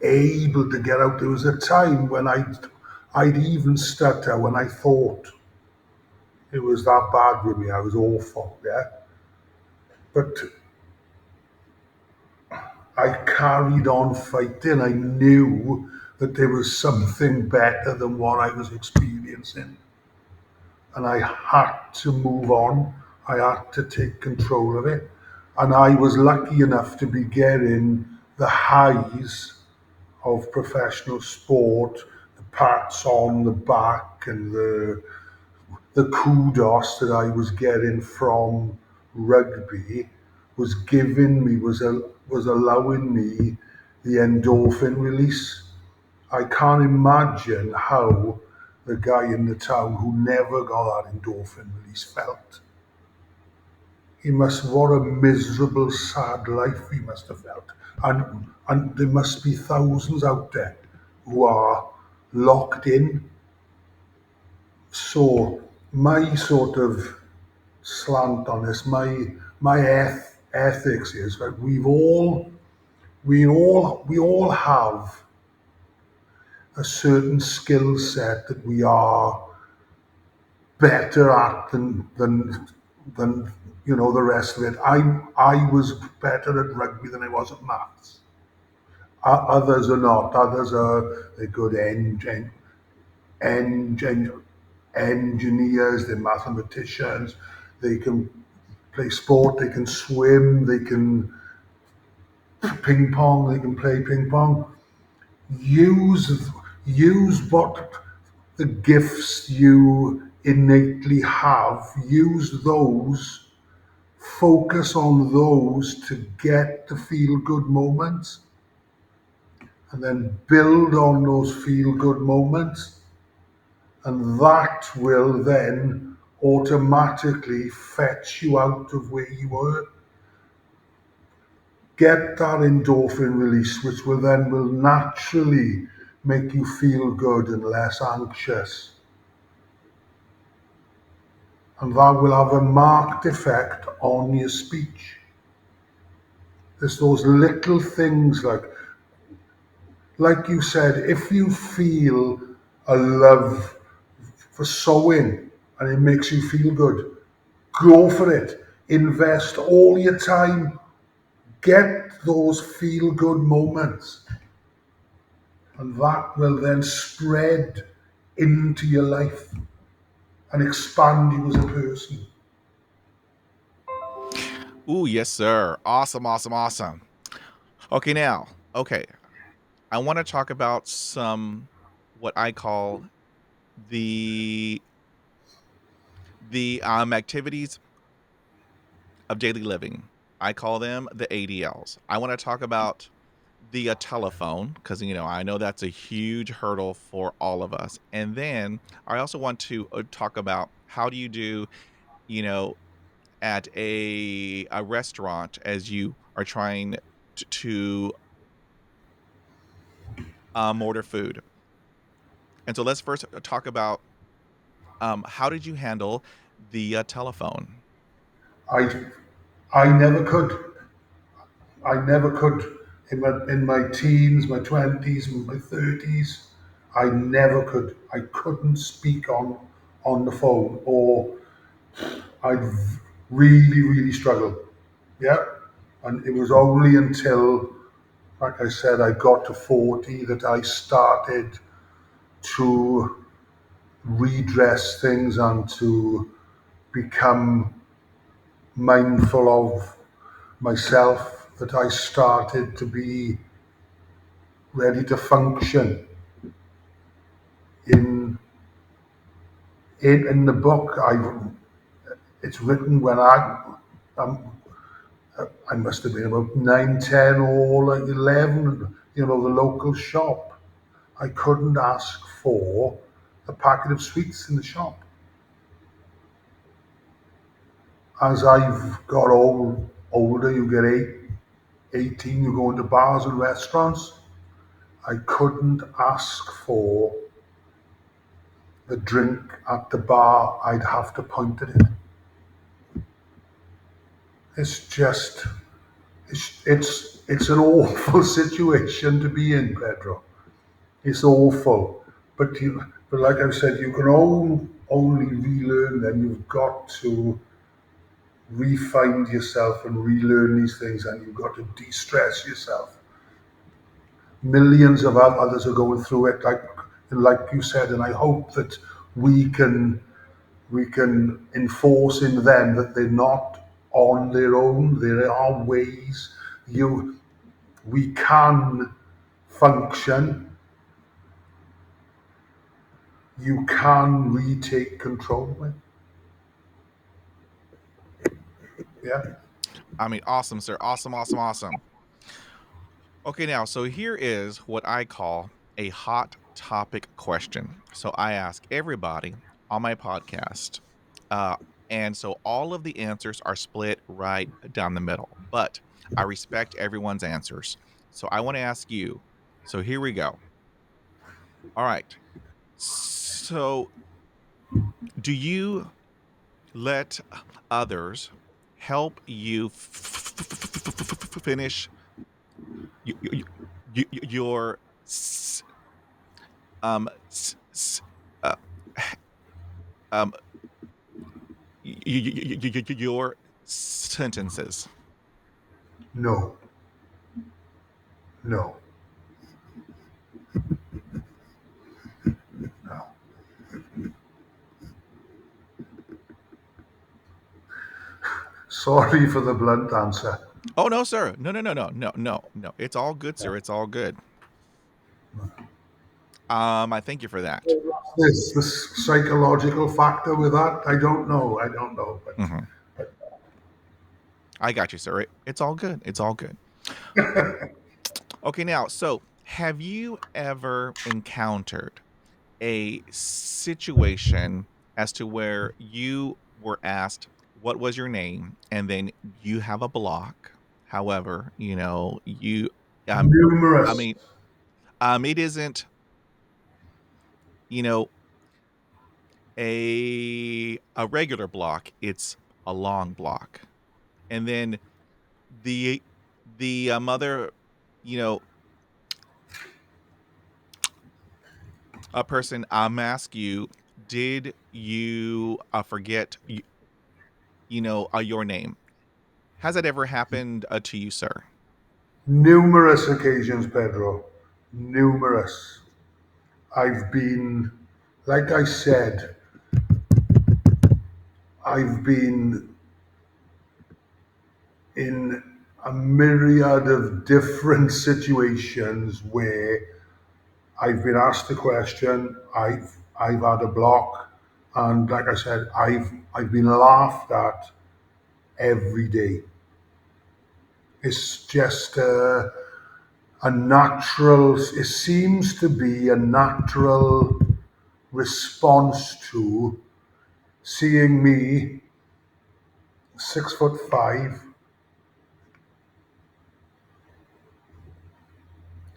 able to get out. There was a time when I'd even stutter when I thought it was that bad with me. I was awful, yeah. But I carried on fighting. I knew that there was something better than what I was experiencing, and I had to move on. I had to take control of it, and I was lucky enough to be getting the highs of professional sport, the pats on the back and the kudos that I was getting from rugby was allowing me the endorphin release. I can't imagine how the guy in the town who never got that endorphin release felt. he must, what a miserable, sad life he must have felt. And there must be thousands out there who are locked in. So my sort of slant on this, my ethics is that we all have a certain skill set that we are better at than the rest of it. I was better at rugby than I was at maths. Others are not. Others are they're good engine engineers. They're mathematicians. They can play sport. They can swim. They can ping pong. They can play ping pong. Use use what the gifts you innately have. Use those. Focus on those to get the feel good moments, and then build on those feel good moments, and that will then automatically fetch you out of where you were. Get that endorphin release, which will naturally make you feel good and less anxious, and that will have a marked effect on your speech. It's those little things like you said, if you feel a love for sewing and it makes you feel good, go for it. Invest all your time. Get those feel good moments. And that will then spread into your life and expand you as a person. Ooh, yes, sir. Awesome, awesome, awesome. Okay, now, okay, I want to talk about some what I call the activities of daily living. I call them the ADLs. I want to talk about the telephone because I know that's a huge hurdle for all of us. And then I also want to talk about how do you do, you know, at a restaurant as you are trying to order food. And so let's first talk about how did you handle the telephone? I I never could. I never could in my teens, my twenties, my thirties. I never could. I couldn't speak on the phone, or I'd really, really struggle. Yeah, and it was only until, like I said, I got to 40 that I started to redress things and to become mindful of myself. That I started to be ready to function in in the book. It's written when um, I must have been about 9, 10, or like 11. The local shop. I couldn't ask for a packet of sweets in the shop. As I've got older, you get 18, you go into bars and restaurants. I couldn't ask for the drink at the bar. I'd have to point at it. It's just, it's an awful situation to be in, Pedro. It's awful. But like I've said, you can only relearn them. You've got to re-find yourself and relearn these things, and you've got to de-stress yourself. Millions of others are going through it, like you said, and I hope that we can we can enforce in them that they're not on their own. There are ways you we can function. You can retake control. Yeah. I mean, awesome, sir. Awesome, awesome, awesome. Okay, now, so here is what I call a hot topic question. So I ask everybody on my podcast, And so all of the answers are split right down the middle. But I respect everyone's answers. So I want to ask you. So here we go. All right. So do you let others help you finish your s- uh, um your sentences? No, no, no. Sorry for the blunt answer. Oh no, sir. No, no, no, no, no, no, no. It's all good, sir. It's all good. I thank you for that. There's this psychological factor with that. I don't know. I don't know. Mhm. But I got you, sir. It's all good. It's all good. Okay, now, so have you ever encountered a situation as to where you were asked what was your name and then you have a block? However, you I numerous, mean, it isn't, you know, a regular block, it's a long block. And then the mother, you know, a person ask you, did you forget your name? Has that ever happened to you, sir? numerous occasions, Pedro. Numerous. I've been, like I said, I've been in a myriad of different situations where I've been asked a question, I've had a block, and like I said, I've been laughed at every day. It's just a natural. It seems to be a natural response to seeing me 6'5",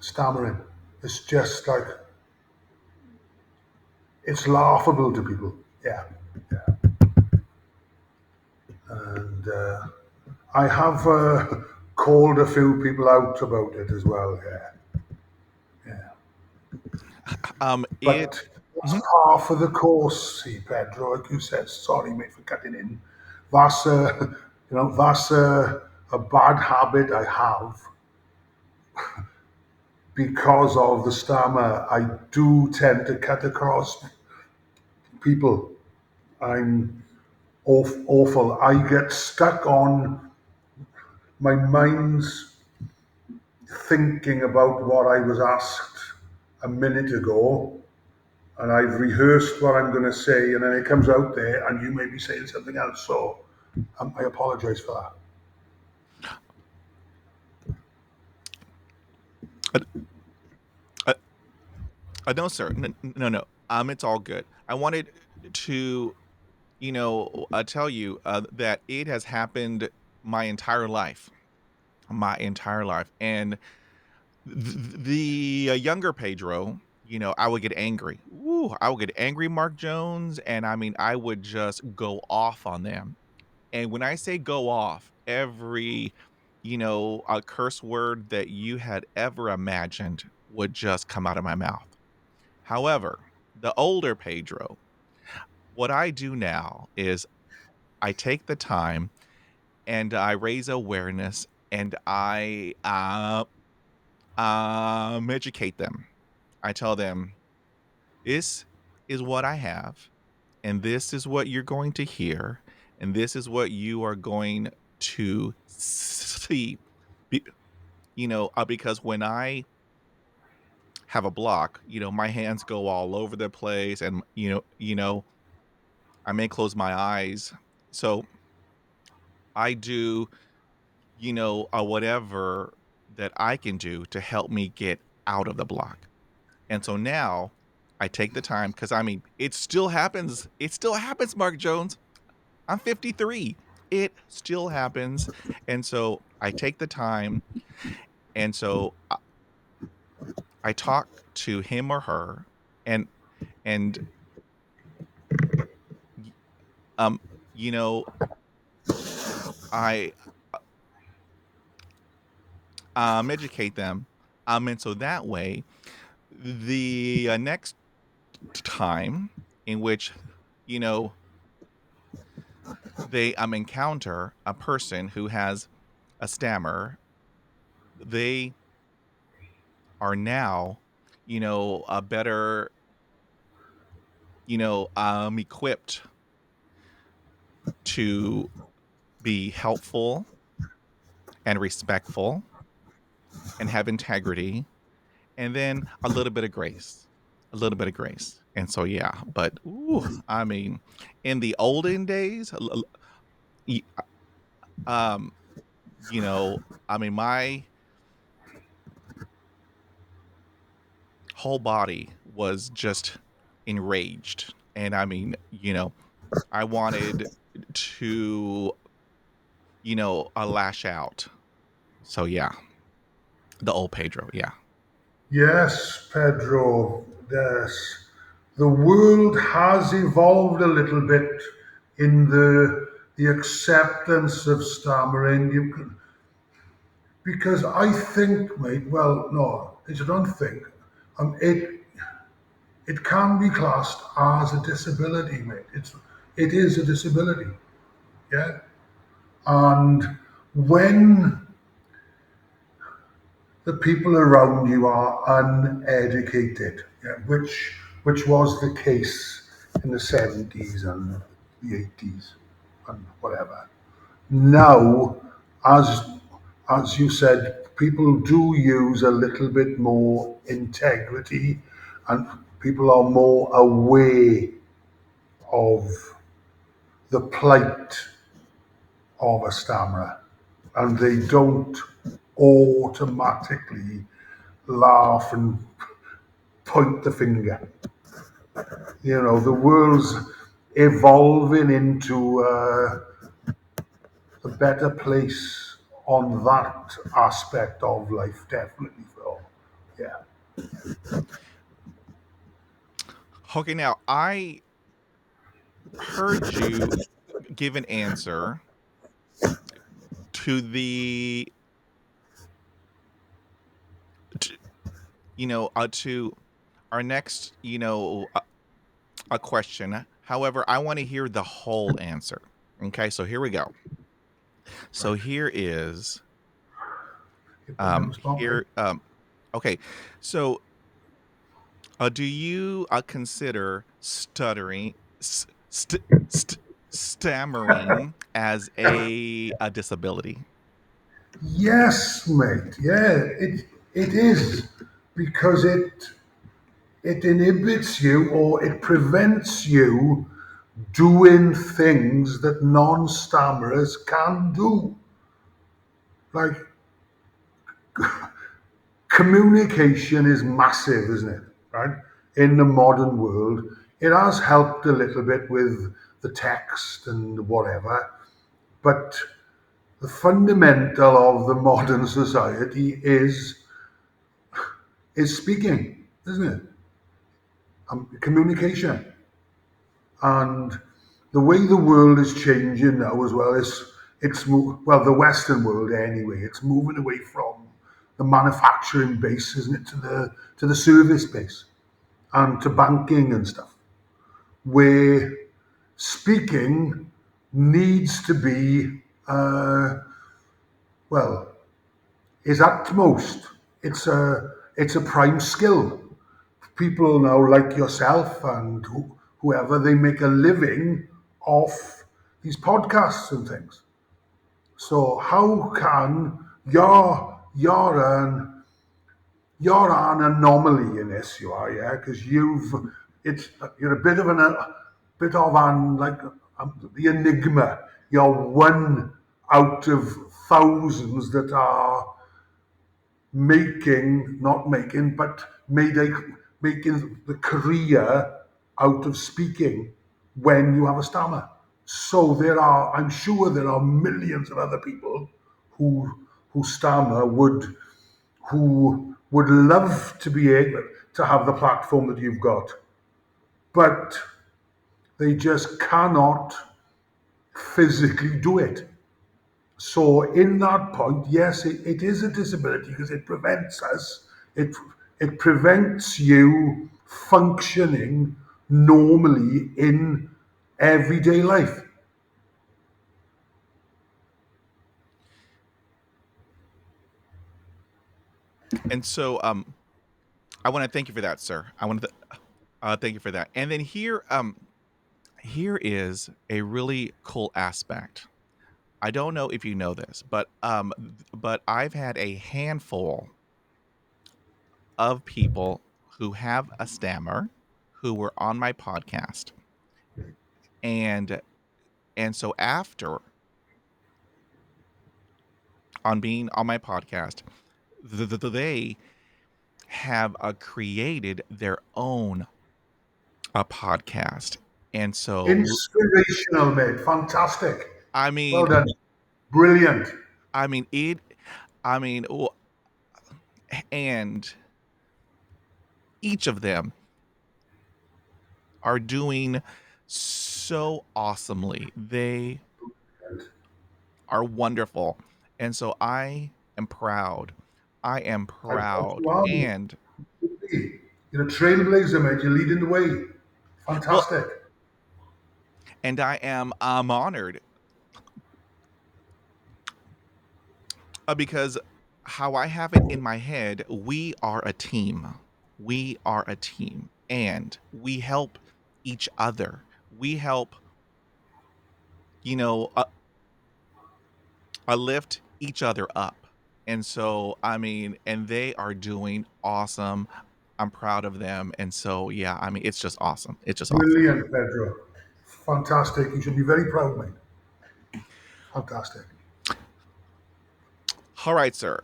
stammering. It's just like it's laughable to people. Yeah, yeah. And I have called a few people out about it as well. Yeah, yeah. It But that's Mhm. half of the course, see, Pedro. Like you said, sorry, mate, for cutting in. That's that's a bad habit I have because of the stammer. I do tend to cut across people. I'm awful. I get stuck on my mind's thinking about what I was asked a minute ago, and I've rehearsed what I'm going to say, and then it comes out there, and you may be saying something else. So I apologize for that. uh, uh, no, sir. No, no. It's all good. I wanted to, tell you that it has happened my entire life, and the younger Pedro, I would get angry. Ooh, I would get angry, Mark Jones, and I mean, I would just go off on them. And when I say go off, every, a curse word that you had ever imagined would just come out of my mouth. However, the older Pedro, what I do now is I take the time and I raise awareness and I educate them. I tell them, this is what I have, and this is what you're going to hear, and this is what you are going to see. Be- because when I have a block, my hands go all over the place, and I may close my eyes. So I do, whatever that I can do to help me get out of the block. And so now I take the time because I mean, it still happens. It still happens, Mark Jones. I'm 53. It still happens. And so I take the time. And so I talk to him or her, and and y- um you know I educate them, and so that way the next time in which you know they encounter a person who has a stammer, they are now a better equipped to be helpful and respectful and have integrity, and then a little bit of grace, a little bit of grace. And so, yeah, but ooh, in the olden days, y- um, you know, my whole body was just enraged, and I wanted to, lash out. So yeah, the old Pedro, yeah. Yes, Pedro. Yes, the world has evolved a little bit in the acceptance of stammering. You can, because I think, mate. Well, no, I don't think. It can be classed as a disability, mate. It is a disability. Yeah, and when the people around you are uneducated, yeah, which was the case in the 70s and the 80s and whatever. Now, as as you said, people do use a little bit more integrity, and people are more aware of the plight of a stammerer, and they don't automatically laugh and point the finger. The world's evolving into a better place on that aspect of life, definitely, Phil. Yeah. Okay, now I heard you give an answer to the to, to our next a question. However, I want to hear the whole answer. Okay, so here we go. So Right. here is You put me on the spot, mate. here okay. So do you consider stammering as a disability? Yes, mate. Yeah, it is because it inhibits you or it prevents you doing things that non-stammerers can do. Like, communication is massive, isn't it? Right? In the modern world, it has helped a little bit with the text and whatever, but the fundamental of the modern society is speaking, isn't it? Communication. And the way the world is changing now as well is well, the Western world anyway. It's moving away from the manufacturing base, isn't it, to the service base and to banking and stuff, where speaking needs to be well, is utmost. It's a prime skill. People now like yourself and whoever, they make a living off these podcasts and things. So how can you're an anomaly in this, you are, yeah, because you're a bit of an like the enigma. You're one out of thousands that are not making, but making the career out of speaking when you have a stammer. So I'm sure there are millions of other people who who stammer who would love to be able to have the platform that you've got, but they just cannot physically do it. So in that point, yes, it is a disability because it prevents us. It it prevents you functioning normally in everyday life. And so, I want to thank you for that, sir. I want to thank you for that. And then here is a really cool aspect. I don't know if you know this, but I've had a handful of people who have a stammer who were on my podcast, and so after on being on my podcast, they have created their own a podcast, and so Inspirational, mate. Fantastic. I Well mean, done. Brilliant. I mean it, I mean, and each of them are doing so awesomely. They are wonderful. And so I am proud. I am I thought proud. you are, mate. And You're a trailblazer, mate. You're leading the way. well, Fantastic. and I'm honored because how I have it in my head, we are a team. We are a team and we help each other. We help, you know, lift each other up. And so, I mean, and they are doing awesome. I'm proud of them. And so, yeah, I mean, it's just awesome. It's just awesome. Brilliant, Pedro. Fantastic. You should be very proud, mate. Fantastic. All right, sir.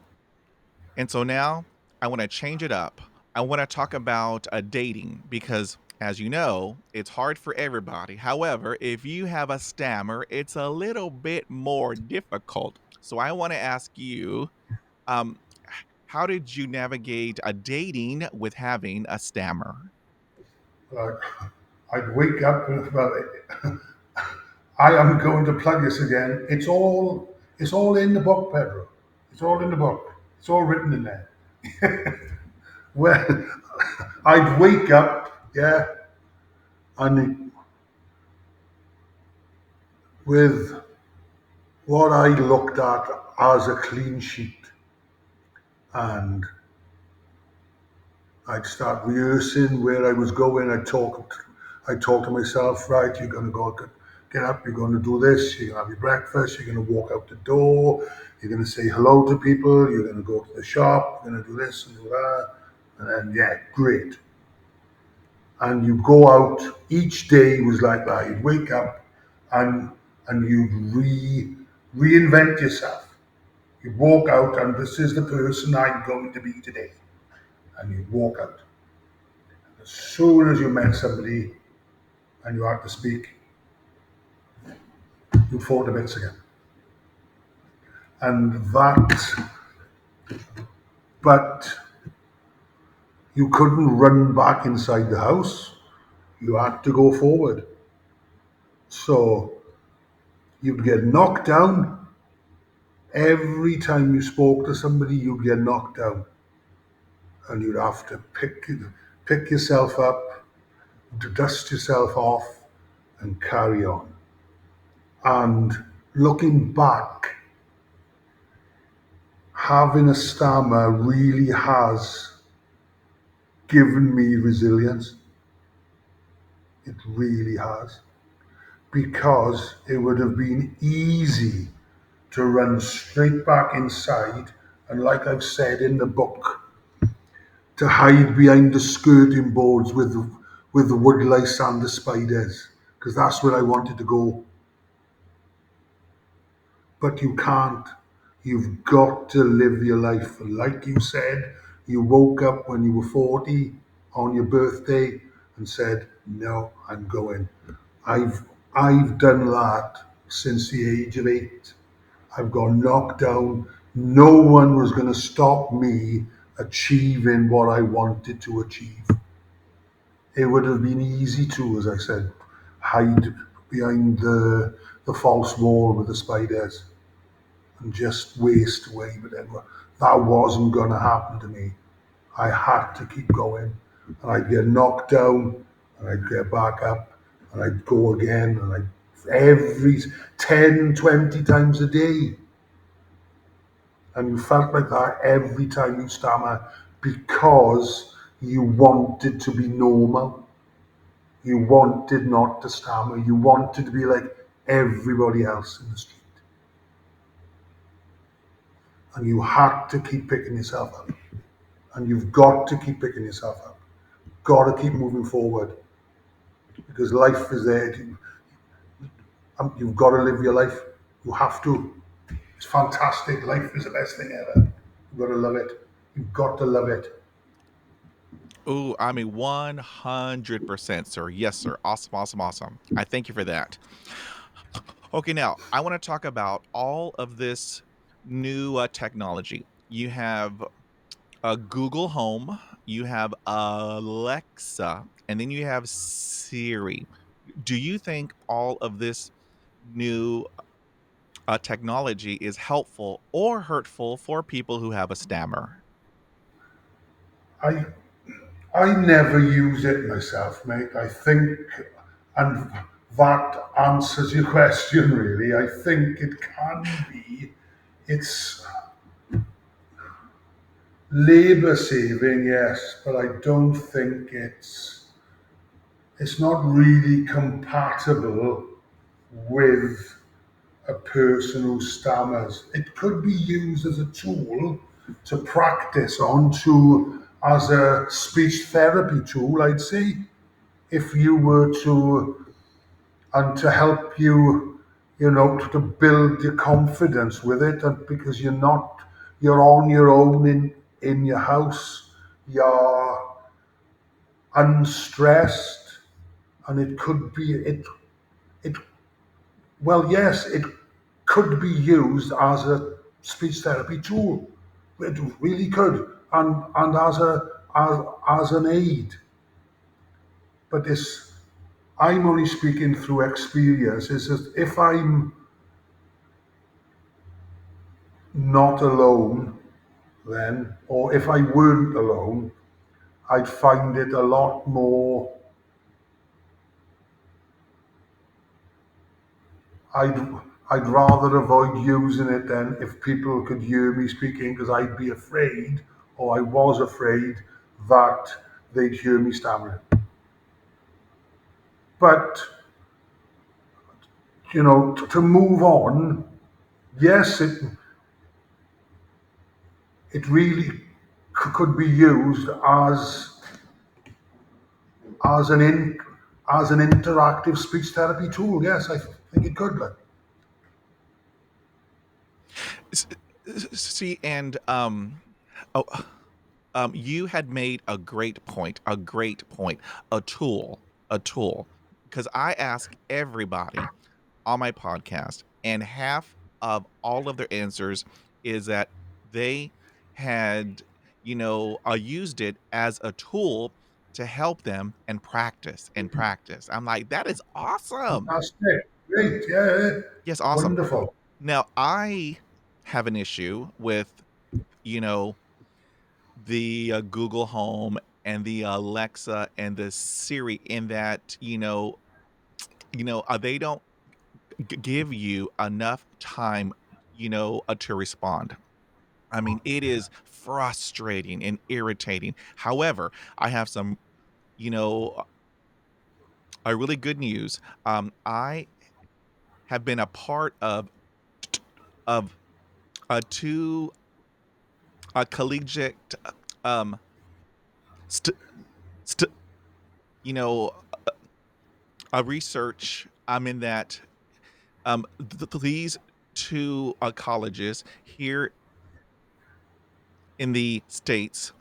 And so now I want to change it up. I want to talk about dating because, as you know, it's hard for everybody. However, if you have a stammer, it's a little bit more difficult. So I want to ask you, um, how did you navigate a dating with having a stammer? Uh, I'd wake up. Well, I am going to plug this again. It's all in the book, Pedro. It's all in the book. It's all written in there. Well, I'd wake up, yeah, and with what I looked at as a clean sheet, and I'd start rehearsing where I was going. I'd talk to myself, right, you're going to get up, you're going to do this, you're going to have your breakfast, you're going to walk out the door, you're going to say hello to people, you're going to go to the shop, you're going to do this and do that. And then, yeah, great. And you go out, each day was like that. You'd wake up and you'd reinvent yourself. You'd walk out, and this is the person I'm going to be today. And you'd walk out. As soon as you met somebody and you had to speak, you'd fall to bits again. And that, but you couldn't run back inside the house. You had to go forward. So you'd get knocked down. Every time you spoke to somebody, you'd get knocked down. And you'd have to pick yourself up, to dust yourself off, and carry on. And looking back, having a stammer really has given me resilience. It really has. Because it would have been easy to run straight back inside and, like I've said in the book, to hide behind the skirting boards with the woodlice and the spiders, because that's where I wanted to go. But you can't. You've got to live your life. Like you said, you woke up when you were 40 on your birthday and said, "No, I'm going. I've I've done that since the age of 8. I've got knocked down. No one was going to stop me achieving what I wanted to achieve. It would have been easy to, as I said, hide behind the false wall with the spiders and just waste away. But then that wasn't going to happen to me. I had to keep going. And I'd get knocked down and I'd get back up and I'd go again and I'd every 10, 20 times a day. And you felt like that every time you stammer because you wanted to be normal. You wanted not to stammer. You wanted to be like everybody else in the street. And you had to keep picking yourself up. And you've got to keep picking yourself up. Got to keep moving forward because life is there. You've got to live your life. You have to. It's fantastic. Life is the best thing ever. You've got to love it. You've got to love it. Ooh, I mean, 100%, sir. Yes, sir. Awesome, awesome, awesome. I thank you for that. Okay, now I want to talk about all of this new technology. You have a Google Home, you have Alexa, and then you have Siri. Do you think all of this new technology is helpful or hurtful for people who have a stammer? I I never use it myself, mate. I think, and that answers your question really. I think it can be. It's labour saving, yes, but I don't think it's not really compatible with a person who stammers. It could be used as a tool to practice on to as a speech therapy tool, I'd say, if you were to and to help you, to build your confidence with it, and because you're on your own in your house, you're unstressed, and it could be it well, yes, it could be used as a speech therapy tool. It really could, and as an aid. But this, I'm only speaking through experience. Is that if I'm not alone, then, or if I weren't alone, I'd find it a lot more. I'd I'd rather avoid using it then if people could hear me speaking because I'd be afraid, or I was afraid that they'd hear me stammering. But to move on, yes, it really could be used as an in, as an interactive speech therapy tool. Yes, I think it could. Like, S- See, and oh, you had made a great point, a tool, a tool. Because I ask everybody on my podcast, and half of all of their answers is that they had, used it as a tool to help them and practice and practice. I'm like, that is awesome. fantastic, great, yeah, Yes, awesome. wonderful. Now, I have an issue with, you know, the Google Home and the Alexa and the Siri in that, they don't give you enough time, to respond. I mean, it is frustrating and irritating. However, I have some, you know, a really good news. I have been a part of two collegiate um st- st- you know a research. I'm in that these two colleges here in the states,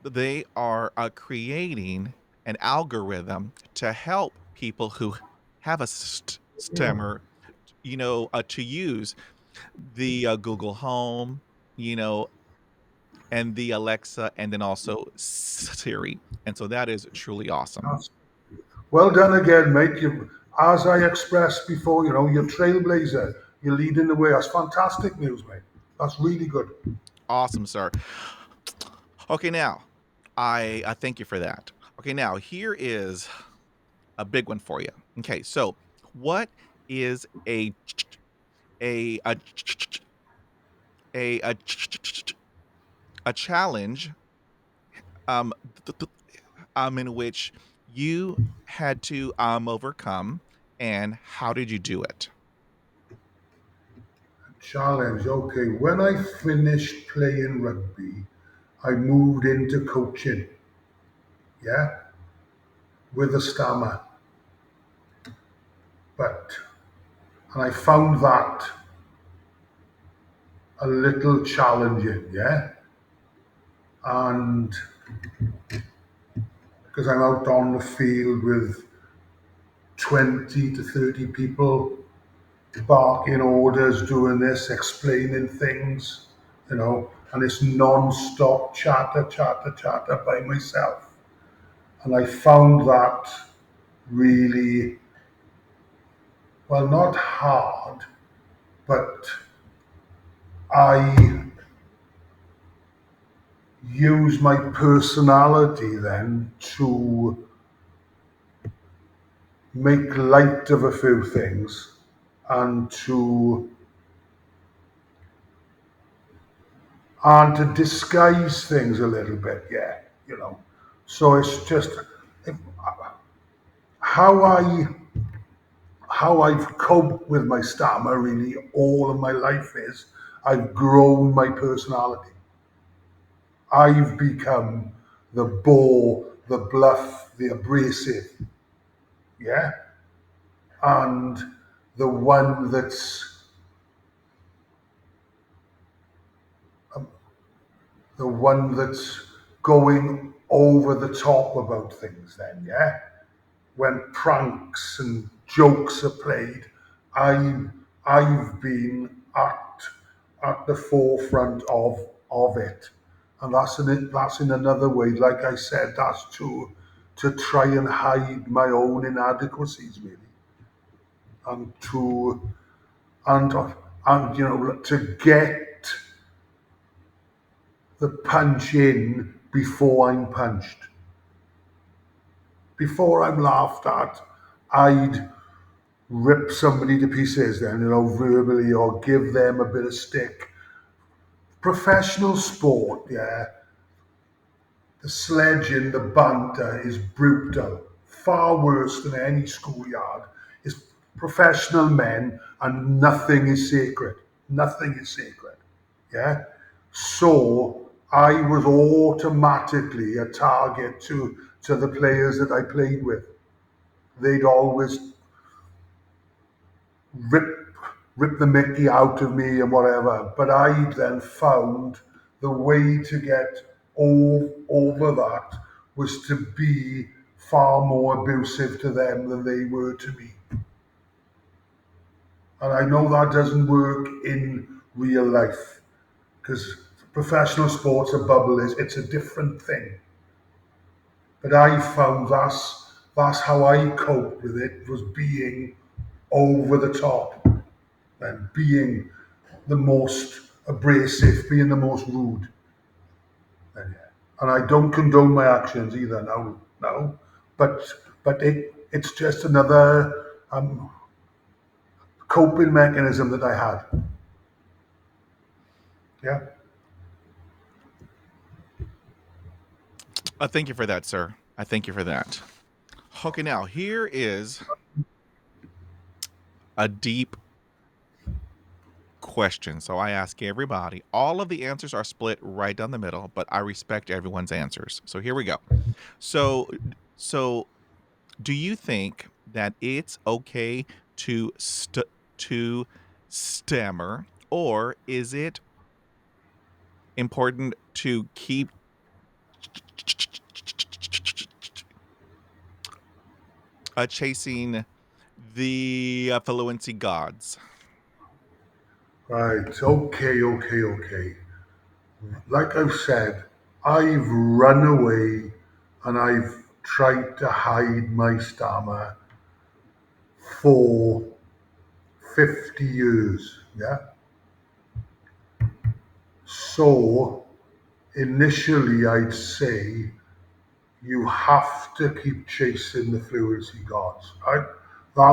they are creating an algorithm to help people who have a stammer, to use the Google Home, you know, and the Alexa, and then also Siri. And so that is truly awesome. That's well done again, mate. You, as I expressed before, you're trailblazer. You're leading the way. That's fantastic news, mate. That's really good. Awesome, sir. Okay, now I thank you for that. Okay, now here is a big one for you. Okay, so what is a a a, a challenge um th- th- in which you had to overcome, and how did you do it? Challenge. Okay, when I finished playing rugby, I moved into coaching. Yeah, with a stammer, but and I found that a little challenging. Yeah, and because I'm out on the field with 20 to 30 people barking orders, doing this, explaining things, and it's non-stop chatter, chatter, chatter by myself. And I found that really, well, not hard, but I use my personality then to make light of a few things and to disguise things a little bit, yeah, you know. So it's just if, how I how I've coped with my stammer really all of my life is I've grown my personality. I've become the bore, the bluff, the abrasive, yeah, and the one that's the one that's going over the top about things. Then, yeah, when pranks and jokes are played, I I've been at the forefront of it, and that's in another way. Like I said, that's to try and hide my own inadequacies, really, and and to get the punch in before I'm punched, before I'm laughed at. I'd rip somebody to pieces then, verbally, or give them a bit of stick. Professional sport, yeah, the sledging, the banter is brutal. Far worse than any schoolyard. It's professional men and nothing is sacred. Nothing is sacred. Yeah. So I was automatically a target to the players that I played with. They'd always rip rip the Mickey out of me and whatever. But I then found the way to get over that was to be far more abusive to them than they were to me. And I know that doesn't work in real life because professional sports, a bubble is it's a different thing. But I found that's how I coped with it was being over the top and being the most abrasive, being the most rude. And, yeah. And I don't condone my actions either. No, no. But it's just another coping mechanism that I had. Yeah. Thank you for that, sir. I thank you for that. Okay, now here is a deep question. So I ask everybody. All of the answers are split right down the middle, but I respect everyone's answers. So here we go. So so do you think that it's okay to to stammer, or is it important to keep chasing The fluency gods. Right. Okay. Okay. Okay. Like I've said, I've run away and I've tried to hide my stammer for 50 years. Yeah. So initially, I'd say you have to keep chasing the fluency gods. Right? That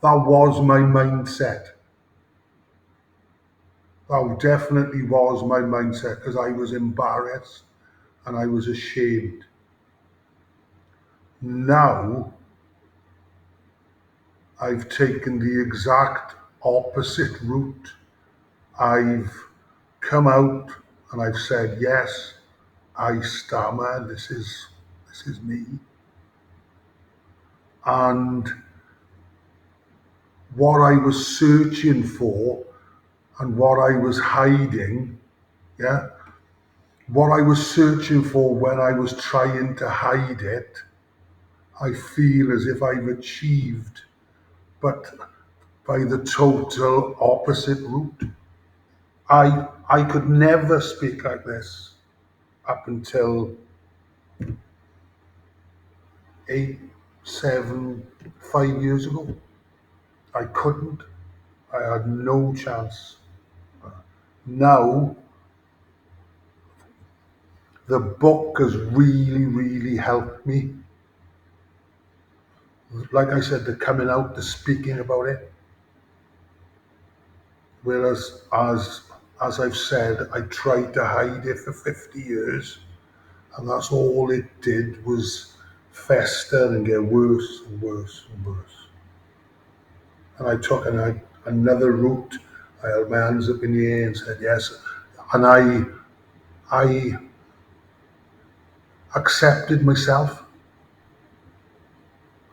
was my mindset. That definitely was my mindset because I was embarrassed and I was ashamed. Now I've taken the exact opposite route. I've come out and I've said, yes, I stammer, this is me. And what I was searching for and what I was hiding, yeah, what I was searching for when I was trying to hide it, I feel as if I've achieved, but by the total opposite route. I could never speak like this up until 8, 7, 5 years ago. I couldn't. I had no chance. Now the book has really, really helped me. Like I said, the coming out, the speaking about it. Whereas as I've said, I tried to hide it for 50 years, and that's all it did was fester and get worse and worse and worse. And I took another route. I held my hands up in the air and said yes. And I accepted myself.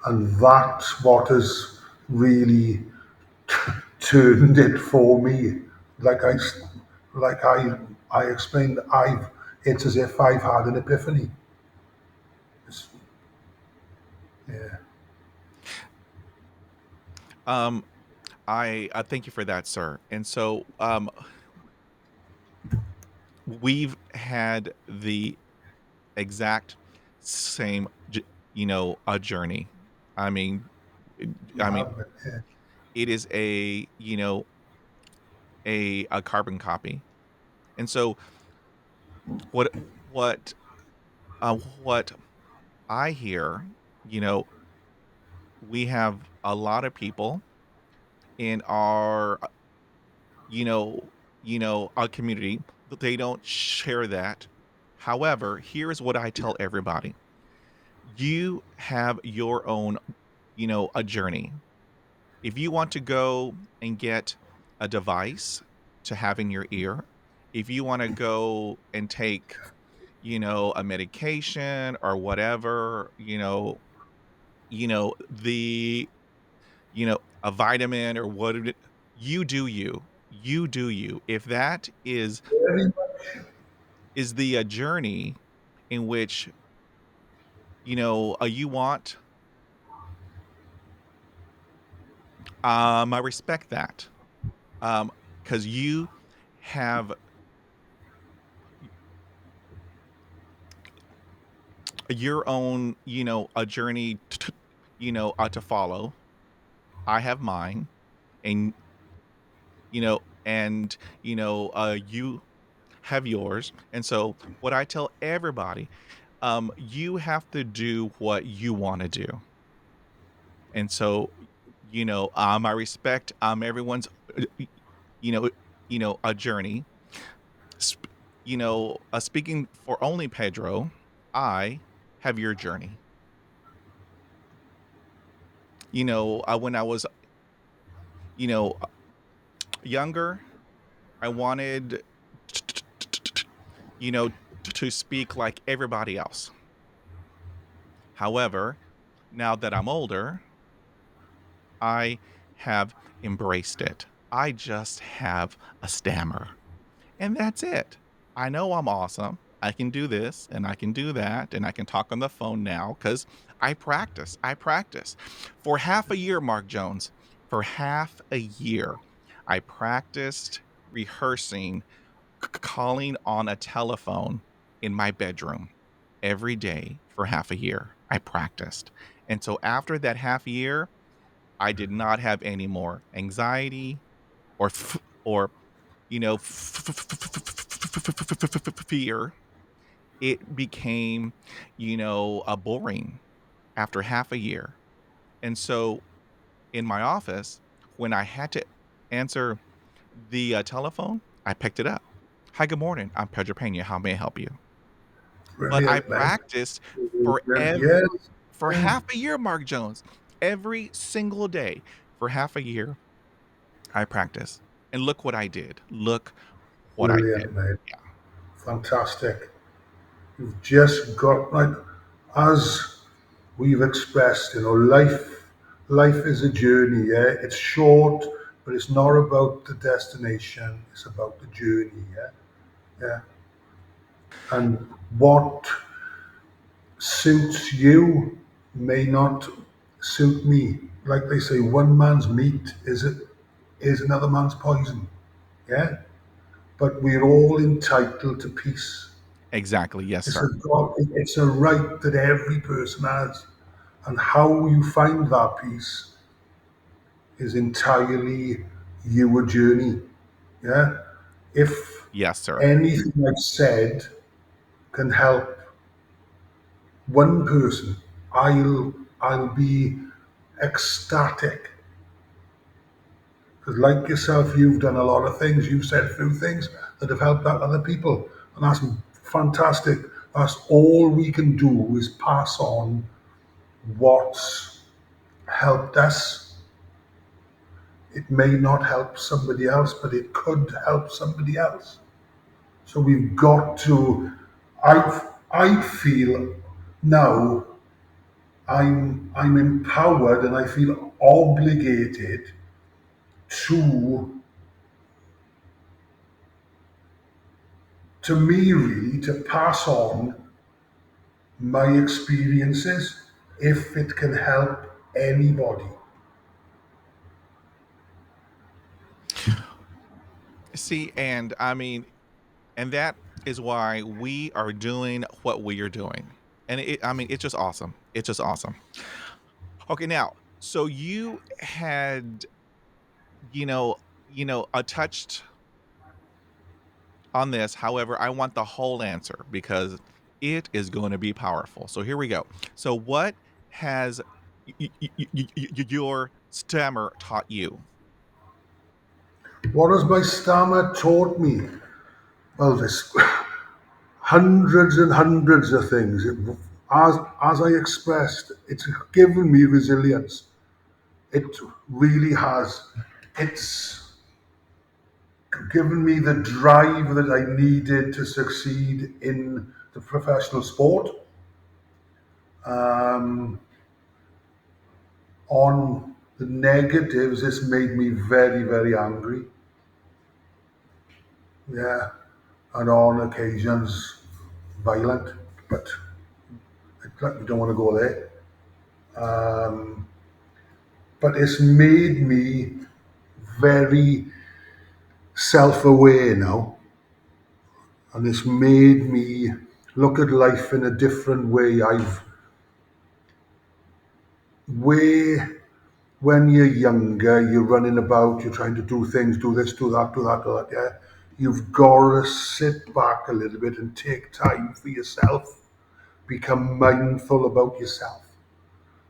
And that's what has really turned it for me. Like I, like I explained, it's as if I've had an epiphany. It's, yeah. Um, I thank you for that, sir. And so, we've had the exact same, a journey. I mean, You I mean, have it. Yeah. it is a carbon copy. And so, what what what I hear, you know, we have a lot of people in our, our community, but they don't share that. However, here's what I tell everybody. You have your own, a journey. If you want to go and get a device to have in your ear, if you want to go and take, a medication or whatever, the a vitamin or what you do you. You do you. If that Very is the journey in which, you want, I respect that. Because you have your own, a journey to follow. I have mine, and you have yours. And so, what I tell everybody, you have to do what you want to do. And so, I respect everyone's, you know, a journey. Sp- speaking for only Pedro, I have your journey. When I was, you know, younger, I wanted, you know, to speak like everybody else. However, now that I'm older, I have embraced it. I just have a stammer, and that's it. I know I'm awesome. I can do this and I can do that and I can talk on the phone now because I practiced for half a year, Mark Jones. For half a year, I practiced rehearsing calling on a telephone in my bedroom every day for half a year. I practiced. And so after that half year, I did not have any more anxiety or fear. It became, a boring after half a year. And so in my office, when I had to answer the telephone, I picked it up. Hi, good morning. I'm Pedro Pena. How may I help you? But I Brilliant, mate. practiced for Brilliant. Yes. for Yeah. half a year, Mark Jones. Every single day for half a year, I practiced. And look what I did. Look what I did. Brilliant, mate. Fantastic. You've just got like as we've expressed, life is a journey, yeah. It's short, but it's not about the destination, it's about the journey, yeah. Yeah. And what suits you may not suit me. Like they say, one man's meat is another man's poison. Yeah. But we're all entitled to peace. Exactly. Yes, It's sir. it's a right that every person has. And how you find that peace is entirely your journey. Yeah. If Yes, sir. anything I've said can help one person, I'll be ecstatic. Because like yourself, you've done a lot of things. You've said a few things that have helped out other people, and that's fantastic. That's all we can do is pass on what's helped us. It may not help somebody else, but it could help somebody else. So we've got to. I feel now I'm empowered and I feel obligated to me really to pass on my experiences if it can help anybody. See, and I mean, and that is why we are doing what we are doing. And I mean, it's just awesome. It's just awesome. Okay, now, so you had, touched on this. However, I want the whole answer because it is going to be powerful. So here we go. So what has your stammer taught you? What has my stammer taught me? Well, there's hundreds and hundreds of things. As I expressed, it's given me resilience. It really has. It's given me the drive that I needed to succeed in the professional sport. Um, on the negatives, it's made me very, very angry. Yeah, and on occasions violent, but we don't want to go there. Um, but it's made me very self-aware now, and it's made me look at life in a different way. Where when you're younger, you're running about, you're trying to do things, do this, do that, do that, do that. Yeah, you've got to sit back a little bit and take time for yourself. Become mindful about yourself,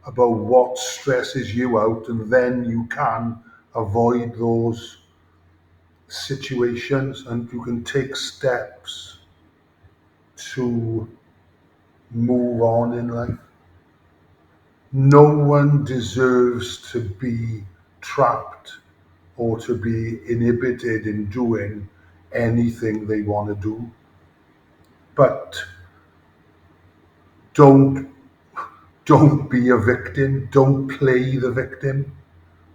about what stresses you out, and then you can avoid those situations and you can take steps to move on in life. No one deserves to be trapped or to be inhibited in doing anything they want to do. But don't be a victim. Don't play the victim.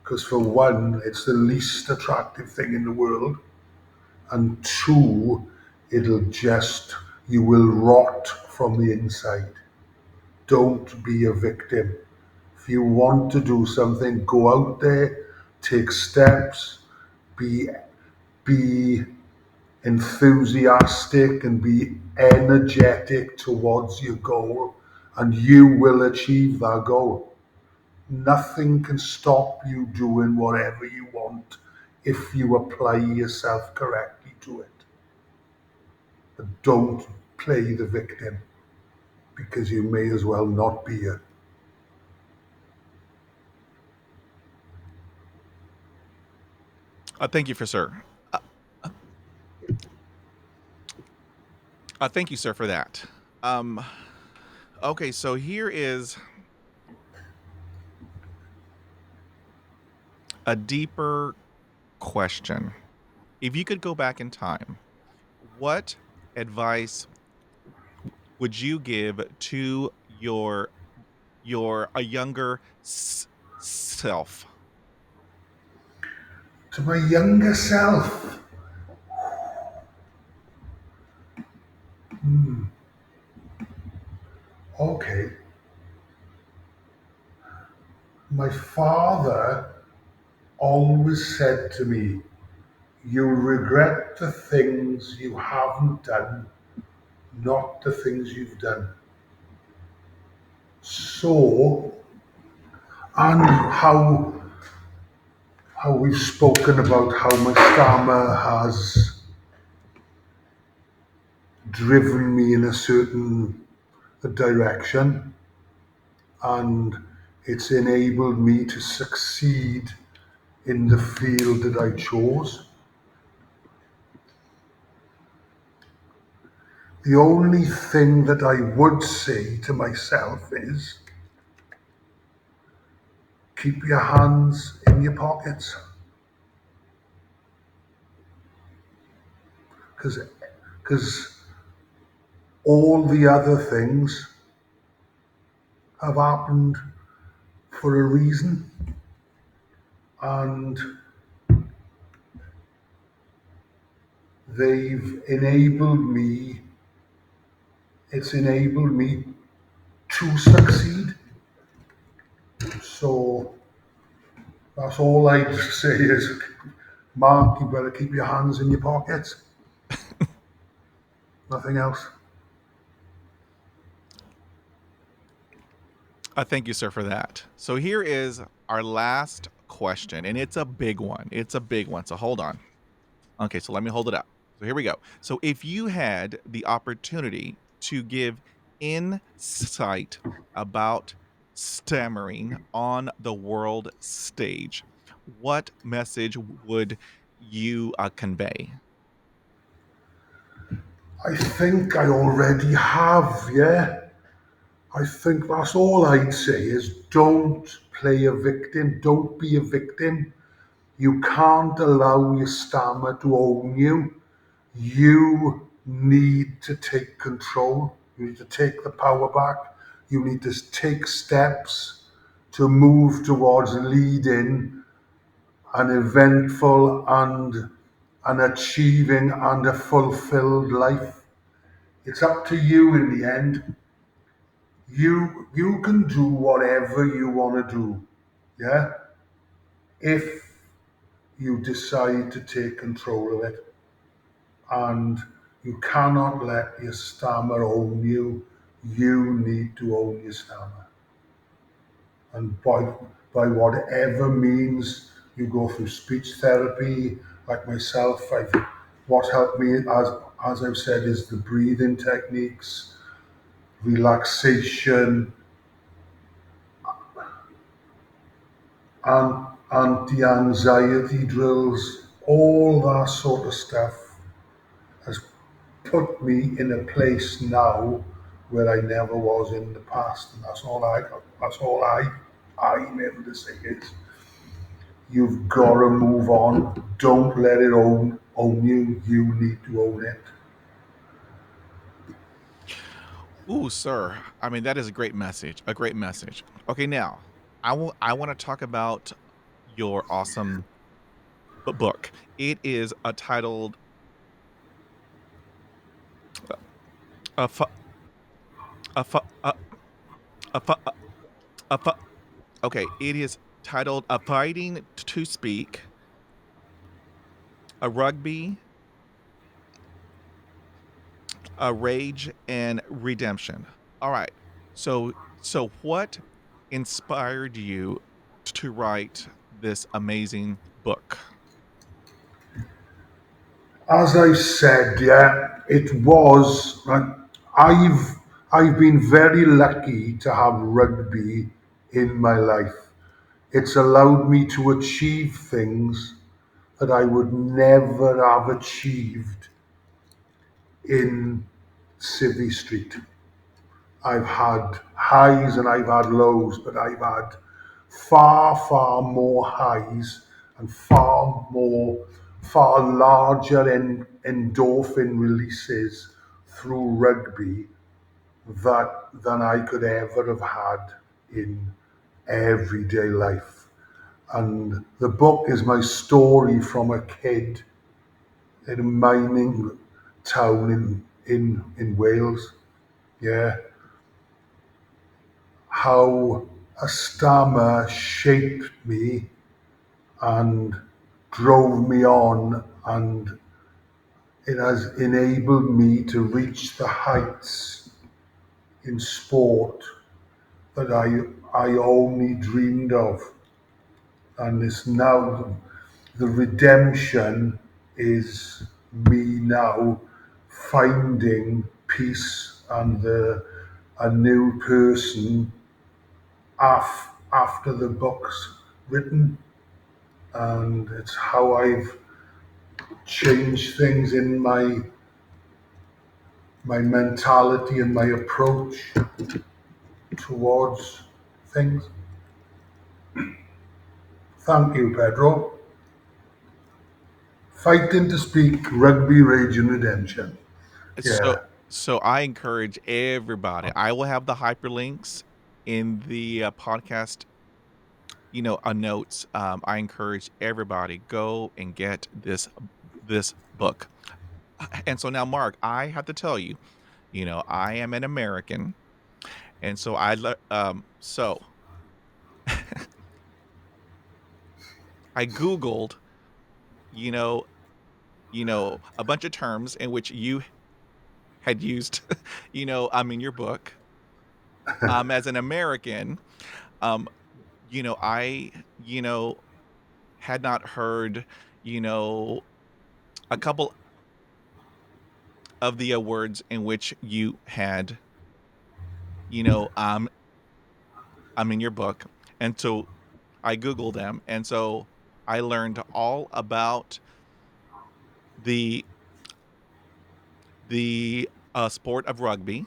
Because for one, it's the least attractive thing in the world. And two, it'll just you will rot from the inside. Don't be a victim. If you want to do something, go out there, take steps, be be enthusiastic and be energetic towards your goal, and you will achieve that goal. Nothing can stop you doing whatever you want if you apply yourself correctly to it. But don't play the victim because you may as well not be it. Thank you for sir. Uh, Thank you, sir, for that. Um, okay, so here is a deeper question. If you could go back in time, what advice would you give to your a younger self? To my younger self, okay, my father always said to me, "You regret the things you haven't done, not the things you've done." So, and how we've spoken about how my stammer has driven me in a certain direction, and it's enabled me to succeed in the field that I chose. The only thing that I would say to myself is keep your hands in your pockets, because all the other things have happened for a reason, and they've enabled me, it's enabled me to succeed. So that's all I'd say is, Mark, you better keep your hands in your pockets. Nothing else. Thank you, sir, for that. So here is our last question, and it's a big one. It's a big one. So hold on. Okay, so let me hold it up. So here we go. So if you had the opportunity to give insight about stammering on the world stage, what message would you convey? I think I already have, yeah. I think that's all I'd say is don't play a victim, don't be a victim. You can't allow your stammer to own you. You need to take control. You need to take the power back. You need to take steps to move towards leading an eventful and an achieving and a fulfilled life. It's up to you in the end. You can do whatever you want to do. Yeah? If you decide to take control of it. And you cannot let your stammer own you. You need to own your stammer. And by whatever means you go through speech therapy, like myself, what helped me, as I've said, is the breathing techniques, relaxation, and anti-anxiety drills, all that sort of stuff has put me in a place now where I never was in the past, and I'm able to say is you've got to move on. Don't let it own you. You need to own it. Ooh, sir. I mean, that is a great message. A great message. Okay, now I want to talk about your awesome book. It is titled a, fu- a, fu- a, fu- a fu- okay, it is titled "A Fighting to Speak," a rugby, a rage, and redemption. All right. So what inspired you to write this amazing book? As I said, yeah, it was. I've I've been very lucky to have rugby in my life. It's allowed me to achieve things that I would never have achieved in Civvy Street. I've had highs and I've had lows, but I've had far, far more highs and far larger endorphin releases through rugby than I could ever have had in everyday life. And the book is my story from a kid in a mining town in Wales. Yeah, how a stammer shaped me and drove me on, and it has enabled me to reach the heights in sport that I only dreamed of. And it's now the redemption is me now finding peace and a new person after the book's written, and it's how I've changed things in my mentality and my approach towards things. Thank you, Pedro. Fighting to speak, rugby rage and redemption. So Yeah. so I encourage everybody. I will have the hyperlinks in the podcast, notes. I encourage everybody go and get this book. And so now, Mark, I have to tell you, I am an American, and so I googled, you know, a bunch of terms in which you had used, in your book. As an American, um, I, had not heard, you know, a couple of the words in which you had, you know, um, in your book, and so I googled them, and so I learned all about the sport of rugby,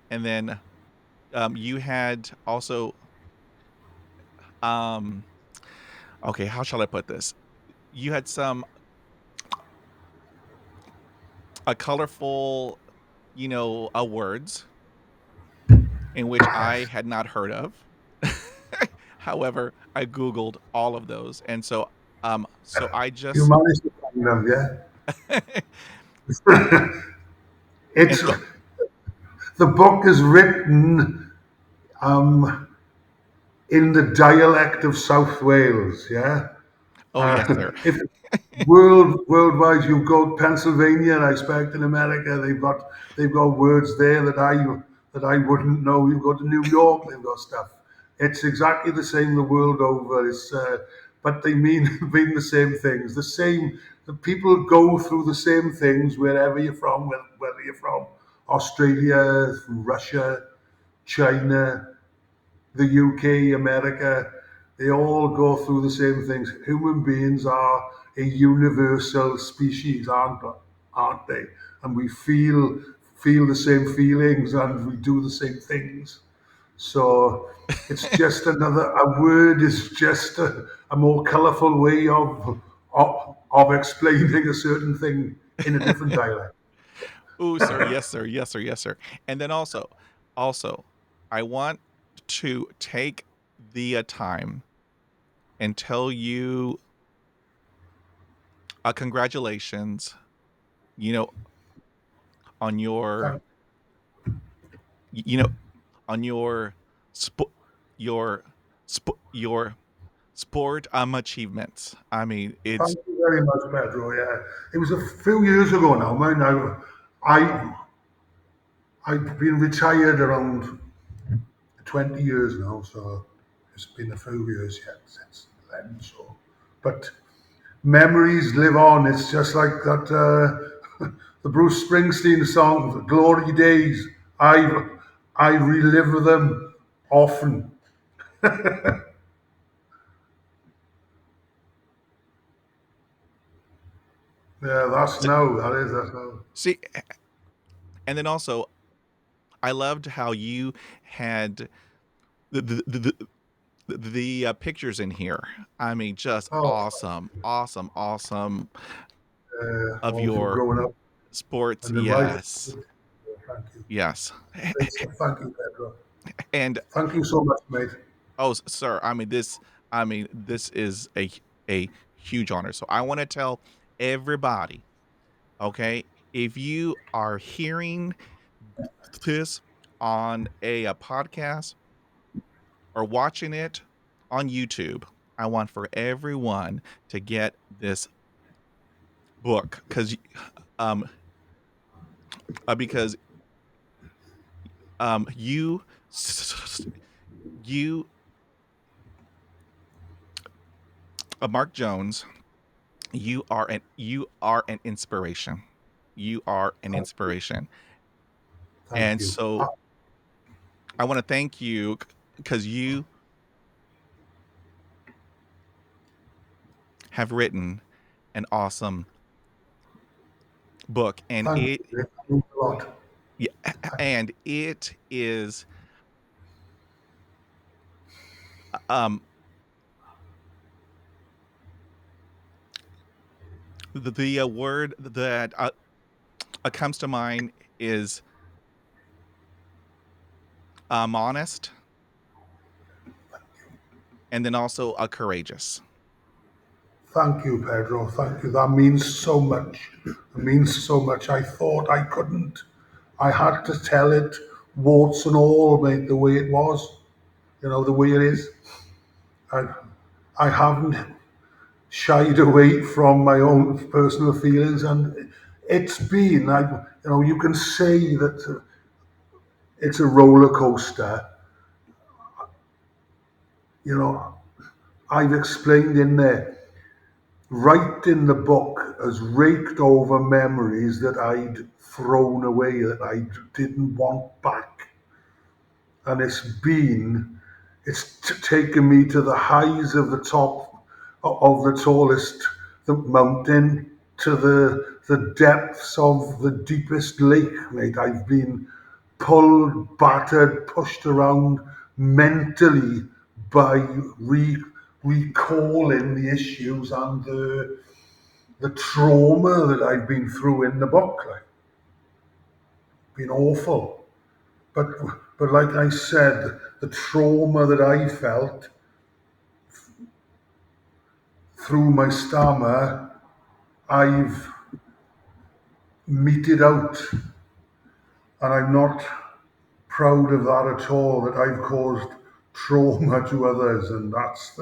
and then you had also um, okay, how shall I put this? You had some a colorful, words in which I had not heard of. However, I googled all of those, and so I You just managed to find them, yeah? and It's so the book is written um, in the dialect of South Wales, yeah? oh yes, sir. If worldwide, you go to Pennsylvania, and I expect in America they've got words there that I wouldn't know. You go to New York, they've got stuff. It's exactly the same the world over. But they mean mean the same things. The same. The people go through the same things wherever you're from, whether you're from Australia, Russia, China, the UK, America, they all go through the same things. Human beings are a universal species, aren't they? And we feel the same feelings and we do the same things. So it's just a word is just a more colourful way of explaining a certain thing in a different dialect. Oh, sir, yes, sir, yes, sir, yes, sir. And then also, I want to take the time and tell you congratulations, you know, on your, Thank you know, on your sp- your your sport achievements. I mean, it's Thank you very much, Pedro. Yeah, it was a few years ago now, man. I I've been retired around 20 years now, so it's been a few years yet since then. So, but memories live on. It's just like that the Bruce Springsteen song, "The Glory Days." I I relive them often. Yeah, that's see, now. That is that's now. see, and then also I loved how you had the pictures in here. I mean, just Oh, awesome, awesome, awesome of all through your growing up sports. and advice. Yes, Thank you. yes, Great stuff. Thank you, Pedro. and Thank you so much, mate. oh, sir, I mean this. I mean this is a huge honor. So I want to tell everybody, okay, if you are hearing this on a podcast or watching it on YouTube, I want for everyone to get this book um because you you Mark Jones, you are an inspiration. You are an Thank you. inspiration. Thank And you. so I want to thank you because you have written an awesome book and Thank it you. It means a lot. yeah, and it is um the word that comes to mind is honest and then also courageous. Thank you, Pedro. Thank you. That means so much. It means so much. I thought I couldn't. I had to tell it, warts and all, mate, the way it was. You know, the way it is. I, I haven't shied away from my own personal feelings, and it's been. You can say that it's a roller coaster. You know, I've explained in there. Writing the book has raked over memories that I'd thrown away, that I didn't want back. And it's taken me to the highs of the top of the tallest the mountain, to the depths of the deepest lake, mate. I've been pulled, battered, pushed around mentally by recalling the issues and the trauma that I've been through in the book. Like, been awful. But but like I said, the trauma that I felt through my stammer, I've meted out, and I'm not proud of that at all. That I've caused trauma to others, and that's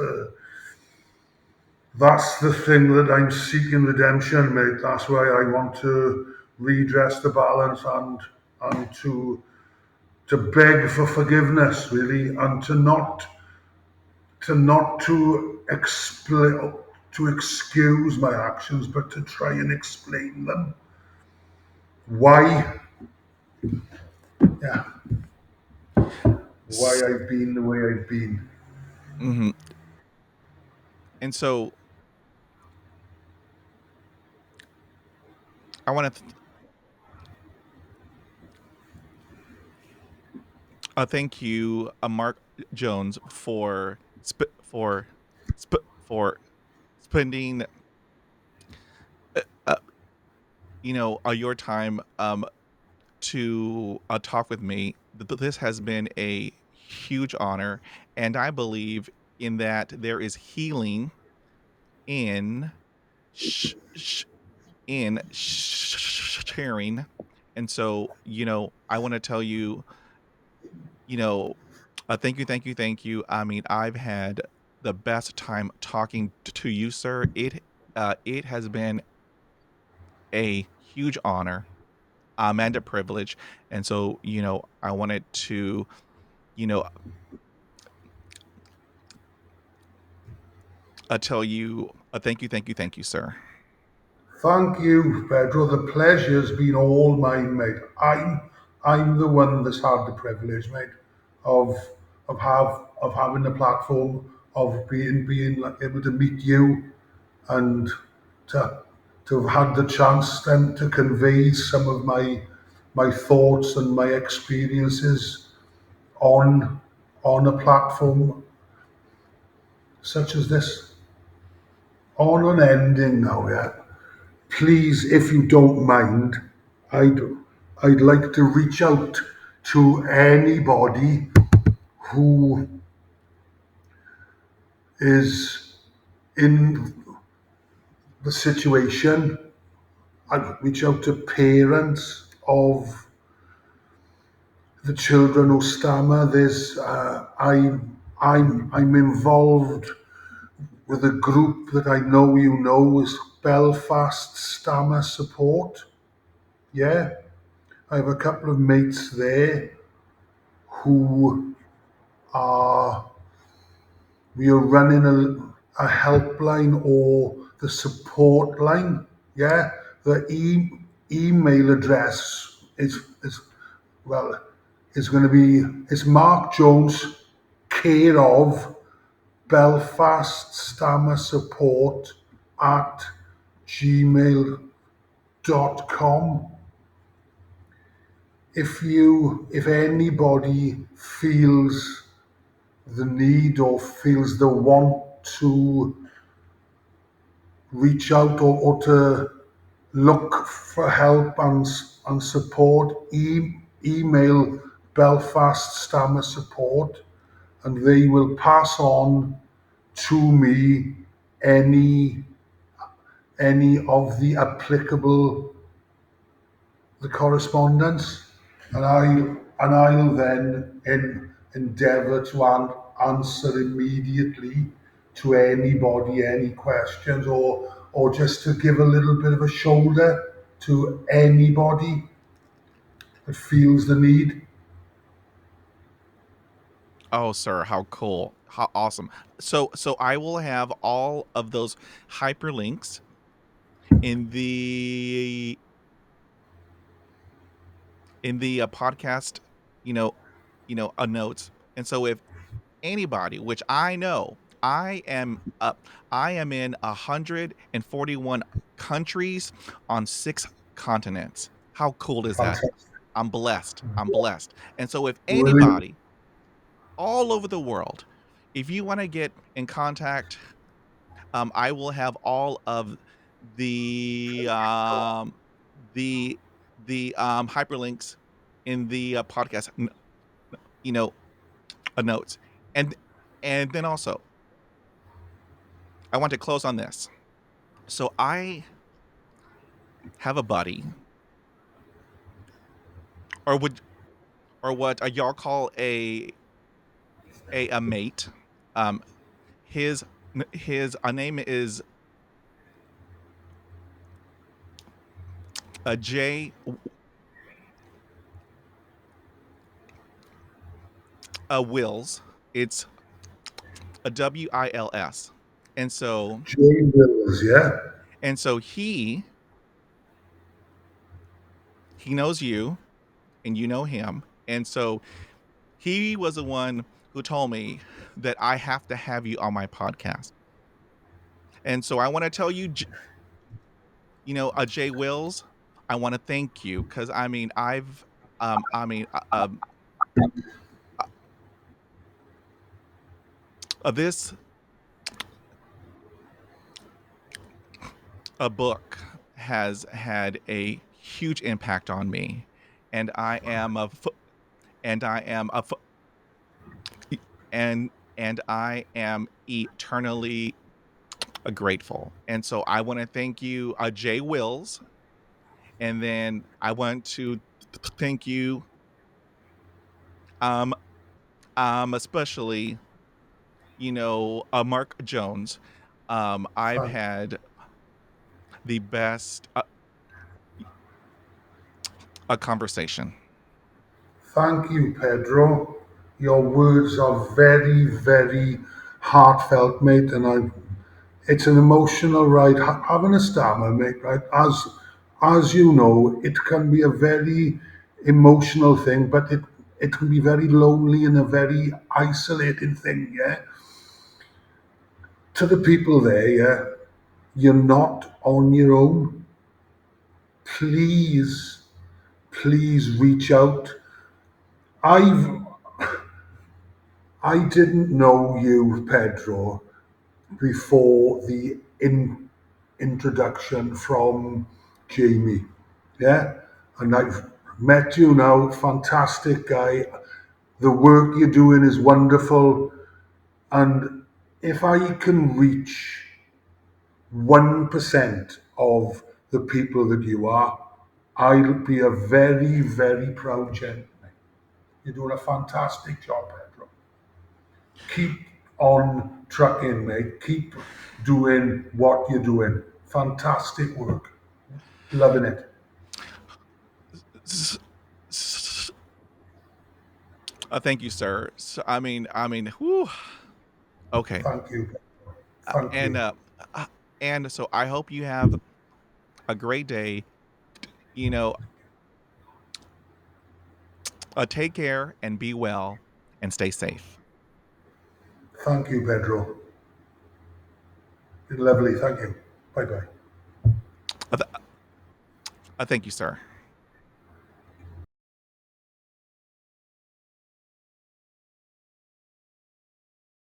the thing that I'm seeking redemption, mate. That's why I want to redress the balance and to beg for forgiveness, really, and to explain, to excuse my actions, but to try and explain them. Why, yeah, why S- I've been the way I've been. mhm. And so I want to thank you, Mark Jones, for spending uh, your time to talk with me. This has been a huge honor, and I believe in that there is healing in sh- sh- sharing. And so, I want to tell you, you know, Thank you, thank you, thank you. I mean, I've had the best time talking to you, sir. It has been a huge honor, and a privilege, and so I wanted to you know tell you thank you, thank you, thank you, sir. Thank you, Pedro. The pleasure's been all mine, mate. I'm the one that's had the privilege, mate, of of having the platform, of being like, able to meet you, and to have had the chance then to convey some of my thoughts and my experiences on a platform such as this. On an ending now, yeah. Please, if you don't mind, I'd I'd like to reach out to anybody who is in the situation. I'd reach out to parents of the children who stammer. I'm involved with a group that I know you know is Belfast Stammer Support. Yeah, I have a couple of mates there who are we are running a helpline or the support line. Yeah, the email address is well, it's going to be it's Mark Jones, care of Belfast Stammer Support at gmail.com. If anybody feels the need or feels the want to reach out, or to look for help and support, email Belfast Stammer Support, and they will pass on to me any of the applicable the correspondence, and I'll then endeavour to answer immediately to anybody any questions, or just to give a little bit of a shoulder to anybody that feels the need. Oh, sir, how cool, how awesome. So I will have all of those hyperlinks in the podcast, notes. And so if anybody, which I know, I am in 141 countries on 6 continents. How cool is that? Fantastic. I'm blessed. I'm blessed. And so if Brilliant. anybody all over the world, if you want to get in contact, I will have all of the the hyperlinks in the podcast, you know, notes, and then also I want to close on this. So I have a buddy, or would or what y'all call a mate. Um, his his name is J Wills. It's a WILS, and so Jay Wills, yeah. he knows you, and you know him, and so he was the one who told me that I have to have you on my podcast. And so I want to tell you, Jay Wills, I want to thank you because I mean, I mean, this a book has had a huge impact on me, and and I am a and I am eternally grateful. And so I want to thank you, Jay Wills, and then I want to thank you, um, especially, Mark Jones. I've Thank, had the best a conversation. thank you, Pedro. Your words are very, very heartfelt, mate, and it's an emotional ride. Having a stammer, mate, right? As you know, it can be a very emotional thing, but it can be very lonely and a very isolating thing. Yeah, to the people there, yeah, you're not on your own. Please, please reach out. I've I didn't know you, Pedro, before the introduction from Jamie. Yeah, and I've met you now. Fantastic guy. The work you're doing is wonderful. And if I can reach 1% of the people that you are, I'll be a very, very proud gentleman. You're doing a fantastic job, Pedro. Keep on trucking, mate. Keep doing what you're doing. Fantastic work. Loving it. S- s- thank you, sir. So, whew, okay. Thank you. Uh, Thank and you. uh, uh, and so I hope you have a great day. You know, take care and be well and stay safe. Thank you, Pedro. Lovely. Thank you. Bye bye. Thank you, sir.